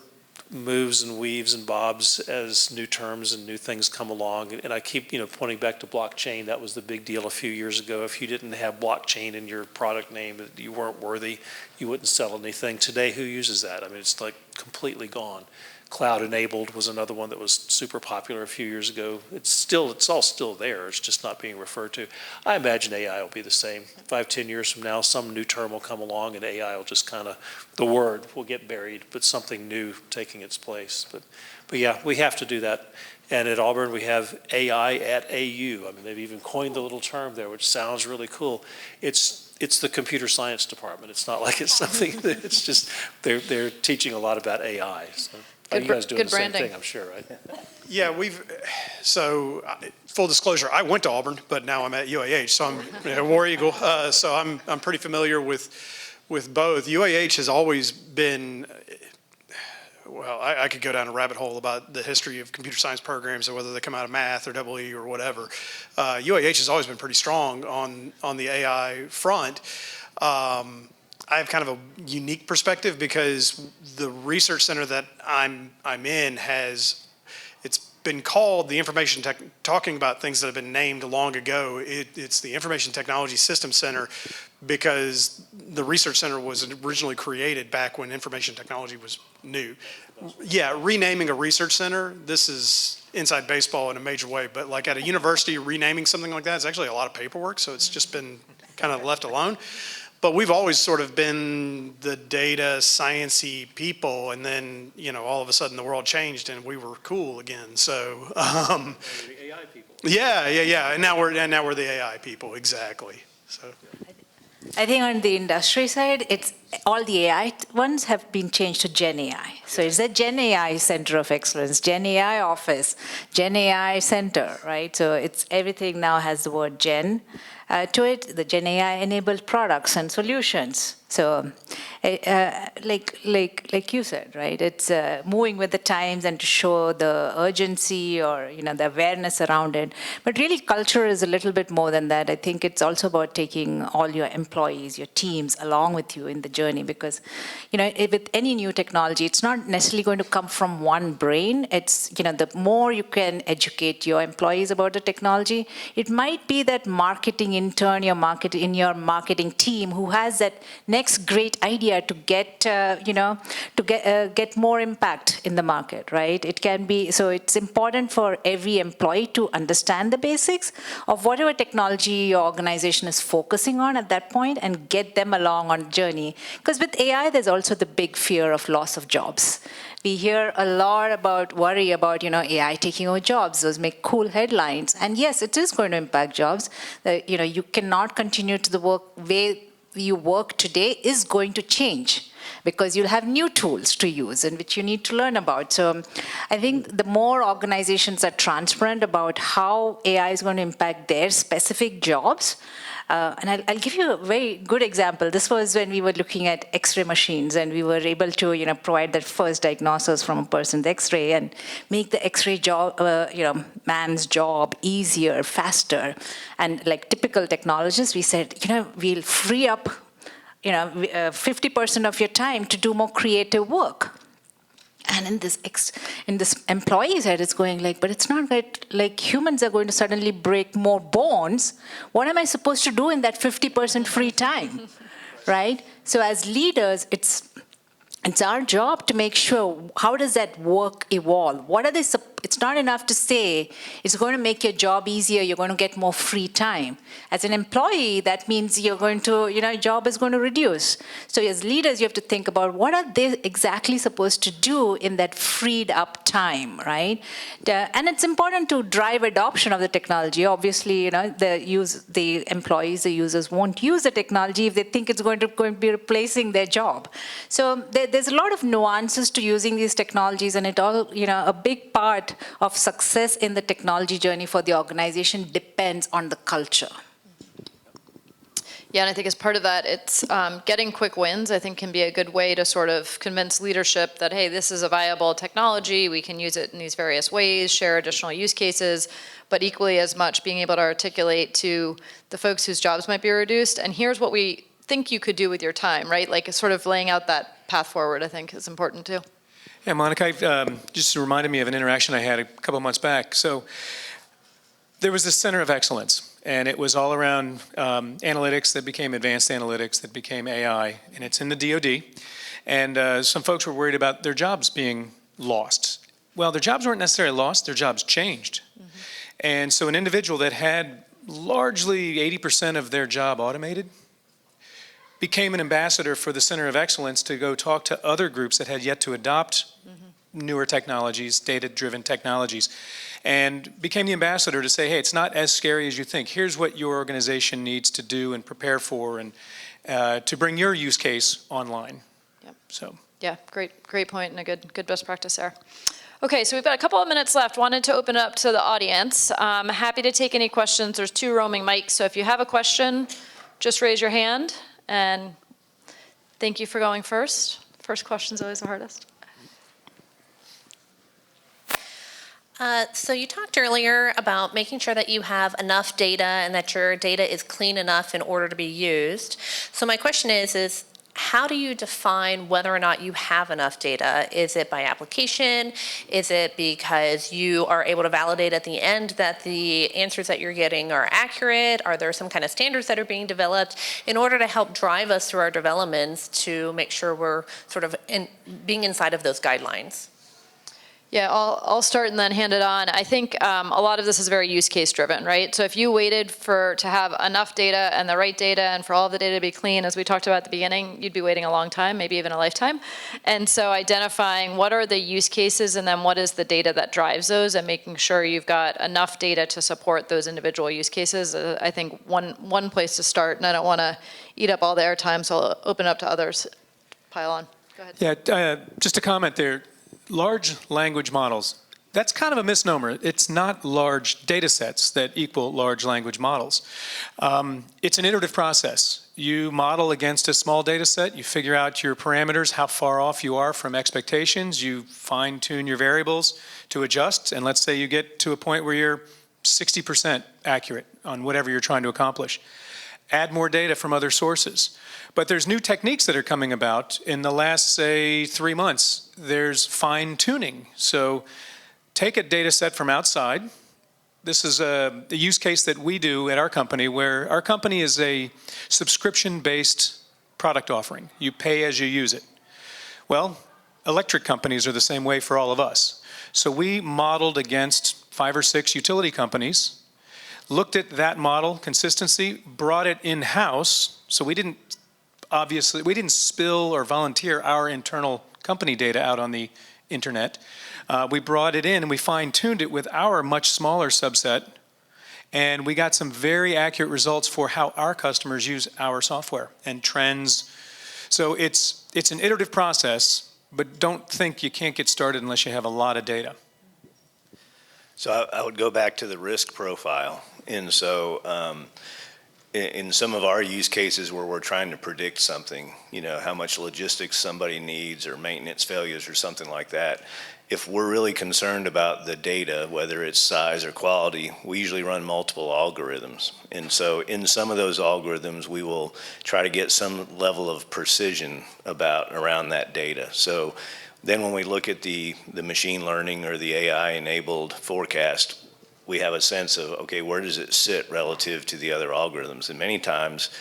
moves and weaves and bobs as new terms and new things come along. And I keep, you know, pointing back to blockchain. That was the big deal a few years ago. If you didn't have blockchain in your product name, you weren't worthy, you wouldn't sell anything. Today, who uses that? I mean, it's like completely gone. Cloud enabled was another one that was super popular a few years ago. It's all still there. It's just not being referred to. I imagine AI will be the same. 5, 10 years from now, some new term will come along and AI will just kind of, the word will get buried, but something new taking its place. But yeah, we have to do that. And at Auburn, we have AI at AU. I mean, they've even coined the little term there, which sounds really cool. It's the computer science department. It's not like it's something that it's just, they're teaching a lot about AI. So. You guys doing the same thing, I'm sure, right? Yeah, so full disclosure, I went to Auburn, but now I'm at UAH, so I'm War Eagle. So I'm pretty familiar with both. UAH has always been, well, I could go down a rabbit hole about the history of computer science programs, or whether they come out of math or EE or whatever. UAH has always been pretty strong on the AI front. I have kind of a unique perspective, because the research center that I'm in it's been called the information tech, talking about things that have been named long ago. It's the Information Technology Systems Center, because the research center was originally created back when information technology was new. renaming a research center, this is inside baseball in a major way, but like at a university, renaming something like that is actually a lot of paperwork, so it's just been kind of left alone. But we've always sort of been the data science-y people, and then, all of a sudden the world changed and we were cool again. So, The AI people. yeah. And now we're the AI people, exactly. So. I think on the industry side, it's all the AI ones have been changed to Gen AI. So it's a Gen AI Center of Excellence, Gen AI Office, Gen AI Center, right? So it's everything now has the word Gen to it, the Gen AI enabled products and solutions. So, like you said, right? It's moving with the times and to show the urgency or the awareness around it. But really, culture is a little bit more than that. I think it's also about taking all your employees, your teams along with you in the journey. Because, with any new technology, it's not necessarily going to come from one brain. It's the more you can educate your employees about the technology, it might be that marketing intern, your marketing team who has that next great idea to get more impact in the market, right? It can be, so it's important for every employee to understand the basics of whatever technology your organization is focusing on at that point and get them along on the journey. Because with AI, there's also the big fear of loss of jobs. We hear a lot about worry about AI taking over jobs. Those make cool headlines, and yes, it is going to impact jobs. You cannot continue to the way you work today is going to change because you'll have new tools to use and which you need to learn about. So I think the more organizations are transparent about how AI is going to impact their specific jobs, and I'll give you a very good example. This was when we were looking at X-ray machines, and we were able to, provide that first diagnosis from a person's X-ray and make the X-ray job, man's job easier, faster. And like typical technologists, we said, we'll free up, 50% of your time to do more creative work. And in this employee's head, it's going like, but it's not like humans are going to suddenly break more bones. What am I supposed to do in that 50% free time, right? So as leaders, it's our job to make sure, how does that work evolve? It's not enough to say it's going to make your job easier, you're going to get more free time. As an employee, that means you're going to, your job is going to reduce. So as leaders, you have to think about what are they exactly supposed to do in that freed up time, right? And it's important to drive adoption of the technology. Obviously, the employees, the users won't use the technology if they think it's going to be replacing their job. So there's a lot of nuances to using these technologies, and it all, a big part of success in the technology journey for the organization depends on the culture. Yeah, and I think as part of that, it's getting quick wins, I think, can be a good way to sort of convince leadership that, hey, this is a viable technology, we can use it in these various ways, share additional use cases, but equally as much being able to articulate to the folks whose jobs might be reduced, and here's what we think you could do with your time, right? Like sort of laying out that path forward, I think, is important too. Yeah, Monica, just reminded me of an interaction I had a couple months back. So there was this Center of Excellence, and it was all around analytics that became advanced analytics that became AI, and it's in the DoD. And some folks were worried about their jobs being lost. Well, their jobs weren't necessarily lost, their jobs changed. Mm-hmm. And so an individual that had largely 80% of their job automated became an ambassador for the Center of Excellence to go talk to other groups that had yet to adopt newer technologies, data-driven technologies, and became the ambassador to say, hey, it's not as scary as you think. Here's what your organization needs to do and prepare for, and to bring your use case online. Yep. So. Yeah, great point, and a good best practice there. Okay, so we've got a couple of minutes left. Wanted to open up to the audience. Happy to take any questions. There's 2 roaming mics, so if you have a question, just raise your hand. And thank you for going first. First question's always the hardest. So you talked earlier about making sure that you have enough data and that your data is clean enough in order to be used. So my question is how do you define whether or not you have enough data? Is it by application? Is it because you are able to validate at the end that the answers that you're getting are accurate? Are there some kind of standards that are being developed in order to help drive us through our developments to make sure we're sort of being inside of those guidelines? Yeah, I'll start and then hand it on. I think a lot of this is very use case driven, right? So if you waited to have enough data and the right data and for all of the data to be clean, as we talked about at the beginning, you'd be waiting a long time, maybe even a lifetime. And so identifying what are the use cases and then what is the data that drives those and making sure you've got enough data to support those individual use cases, I think one place to start. And I don't want to eat up all the airtime, so I'll open it up to others. Pile on. Go ahead. Yeah, just a comment there. Large language models, that's kind of a misnomer. It's not large data sets that equal large language models. It's an iterative process. You model against a small data set, you figure out your parameters, how far off you are from expectations, you fine tune your variables to adjust, and let's say you get to a point where you're 60% accurate on whatever you're trying to accomplish. Add more data from other sources. But there's new techniques that are coming about in the last, say, 3 months. There's fine tuning. So take a data set from outside. This is a use case that we do at our company, where our company is a subscription-based product offering. You pay as you use it. Well, electric companies are the same way for all of us. So we modeled against 5 or 6 utility companies, looked at that model consistency, brought it in-house. So we didn't spill or volunteer our internal company data out on the internet. We brought it in and we fine-tuned it with our much smaller subset, and we got some very accurate results for how our customers use our software and trends. So it's an iterative process, but don't think you can't get started unless you have a lot of data. So I would go back to the risk profile. And so in some of our use cases where we're trying to predict something, how much logistics somebody needs or maintenance failures or something like that, if we're really concerned about the data, whether it's size or quality, we usually run multiple algorithms. And so in some of those algorithms, we will try to get some level of precision around that data. So then when we look at the machine learning or the AI-enabled forecast, we have a sense of, okay, where does it sit relative to the other algorithms? And many times,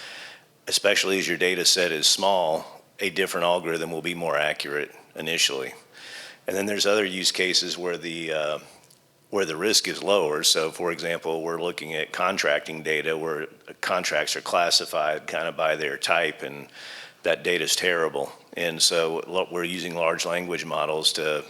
especially as your data set is small, a different algorithm will be more accurate initially. And then there's other use cases where the risk is lower. So for example, we're looking at contracting data where contracts are classified kind of by their type, and that data is terrible. And so we're using large language models to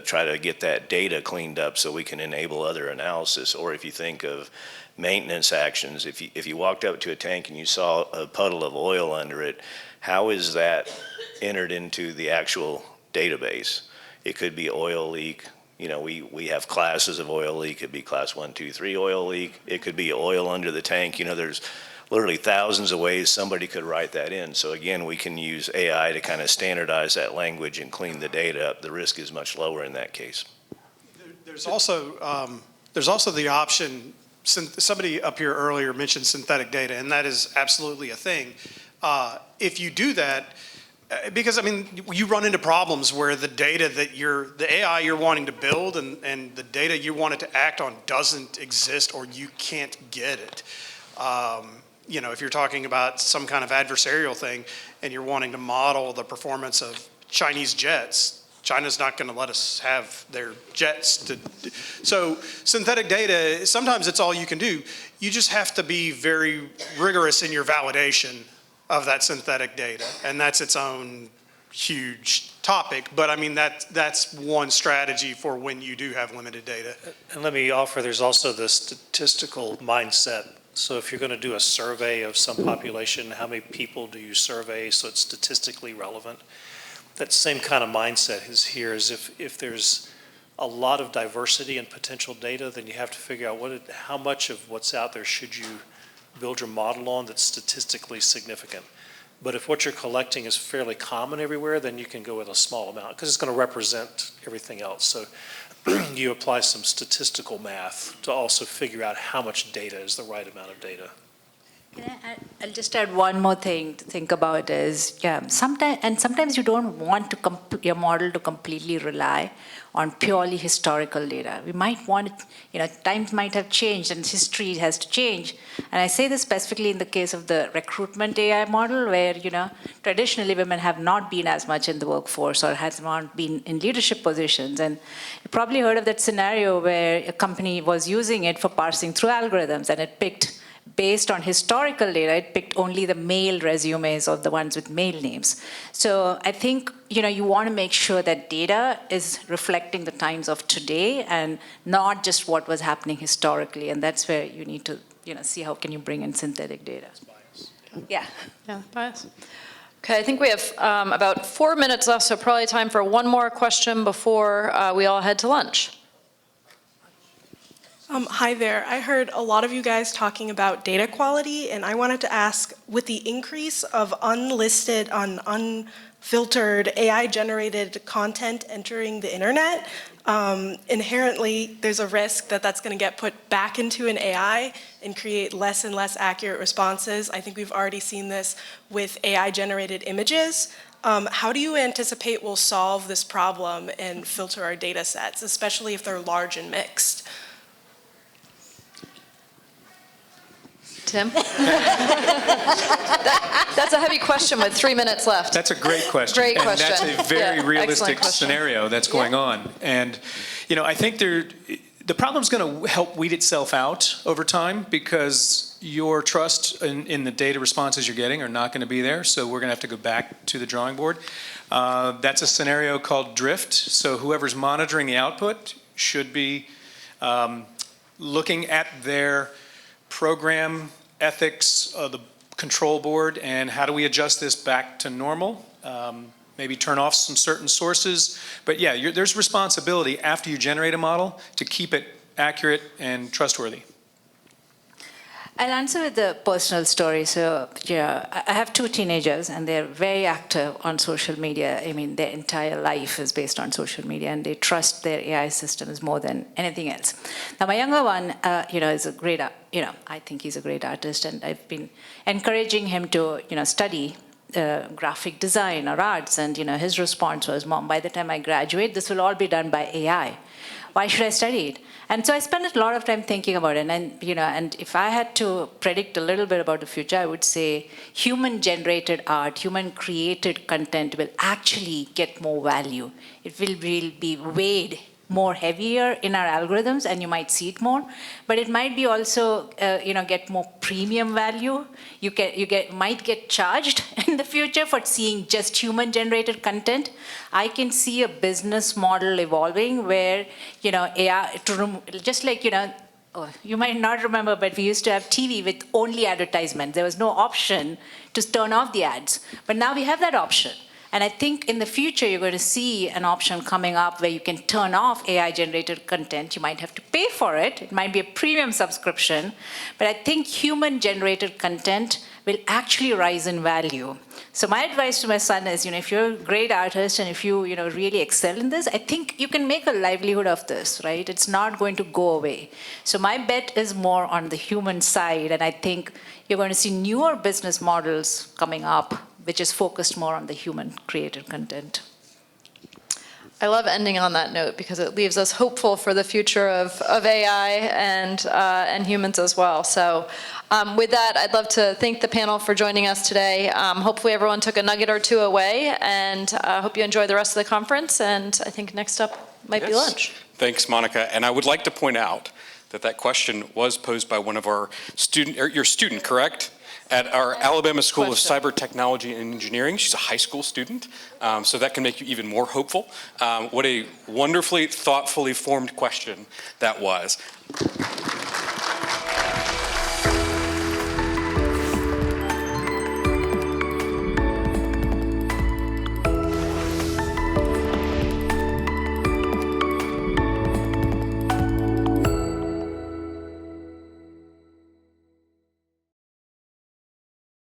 try to get that data cleaned up so we can enable other analysis. Or if you think of maintenance actions, if you walked up to a tank and you saw a puddle of oil under it, how is that entered into the actual database? It could be oil leak. We have classes of oil leak. It could be class 1, 2, 3 oil leak. It could be oil under the tank. There's literally thousands of ways somebody could write that in. So again, we can use AI to kind of standardize that language and clean the data up. The risk is much lower in that case. There's also the option. Somebody up here earlier mentioned synthetic data, and that is absolutely a thing. If you do that, because you run into problems where the data the AI you're wanting to build and the data you want it to act on doesn't exist, or you can't get it. If you're talking about some kind of adversarial thing and you're wanting to model the performance of Chinese jets, China's not going to let us have their jets. So synthetic data, sometimes it's all you can do. You just have to be very rigorous in your validation of that synthetic data, and that's its own huge topic. But that's one strategy for when you do have limited data. And let me offer, there's also the statistical mindset. So if you're going to do a survey of some population, how many people do you survey so it's statistically relevant? That same kind of mindset is here, is if there's a lot of diversity and potential data, then you have to figure out how much of what's out there should you build your model on that's statistically significant. But if what you're collecting is fairly common everywhere, then you can go with a small amount because it's going to represent everything else. So you apply some statistical math to also figure out how much data is the right amount of data. I'll just add one more thing to think about is, sometimes you don't want your model to completely rely on purely historical data. We might want, times might have changed and history has to change. And I say this specifically in the case of the recruitment AI model where, traditionally women have not been as much in the workforce or has not been in leadership positions. And you probably heard of that scenario where a company was using it for parsing through algorithms and it picked, based on historical data, it picked only the male resumes of the ones with male names. So I think, you want to make sure that data is reflecting the times of today and not just what was happening historically. And that's where you need to, see how can you bring in synthetic data. Yeah. Yeah, bias. Okay, I think we have about 4 minutes left, so probably time for one more question before we all head to lunch. Hi there. I heard a lot of you guys talking about data quality, and I wanted to ask, with the increase of unlisted, unfiltered, AI-generated content entering the internet, inherently there's a risk that that's going to get put back into an AI and create less and less accurate responses. I think we've already seen this with AI-generated images. How do you anticipate we'll solve this problem and filter our data sets, especially if they're large and mixed? Tim? That's a heavy question with 3 minutes left. That's a great question. Great question. And that's a very Yeah, realistic question. scenario that's going on. And, I think the problem's going to help weed itself out over time because your trust in the data responses you're getting are not going to be there. So we're going to have to go back to the drawing board. That's a scenario called drift. So whoever's monitoring the output should be looking at their program ethics, the control board, and how do we adjust this back to normal? Maybe turn off some certain sources. But yeah, there's responsibility after you generate a model to keep it accurate and trustworthy. I'll answer with a personal story. So, I have 2 teenagers, and they're very active on social media. I mean, their entire life is based on social media, and they trust their AI systems more than anything else. Now, my younger one, is a great, I think he's a great artist, and I've been encouraging him to, study graphic design or arts, and, his response was, Mom, by the time I graduate, this will all be done by AI. Why should I study it? And so I spent a lot of time thinking about it. And, and if I had to predict a little bit about the future, I would say human-generated art, human-created content will actually get more value. It will be weighed more heavier in our algorithms, and you might see it more. But it might be also, get more premium value. You might get charged in the future for seeing just human-generated content. I can see a business model evolving where, AI, just like, you might not remember, but we used to have TV with only advertisements. There was no option to turn off the ads. But now we have that option. And I think in the future, you're going to see an option coming up where you can turn off AI-generated content. You might have to pay for it. It might be a premium subscription. But I think human-generated content will actually rise in value. So my advice to my son is, if you're a great artist and if you, really excel in this, I think you can make a livelihood of this, right? It's not going to go away. So my bet is more on the human side. And I think you're going to see newer business models coming up which is focused more on the human-created content. I love ending on that note because it leaves us hopeful for the future of AI and humans as well. So with that, I'd love to thank the panel for joining us today. Hopefully everyone took a nugget or 2 away, and I hope you enjoy the rest of the conference. And I think next up might be lunch. Thanks, Monica. And I would like to point out that question was posed by one of our your student, correct? At our Alabama School of Cyber Technology and Engineering. She's a high school student, so that can make you even more hopeful. What a wonderfully, thoughtfully formed question that was.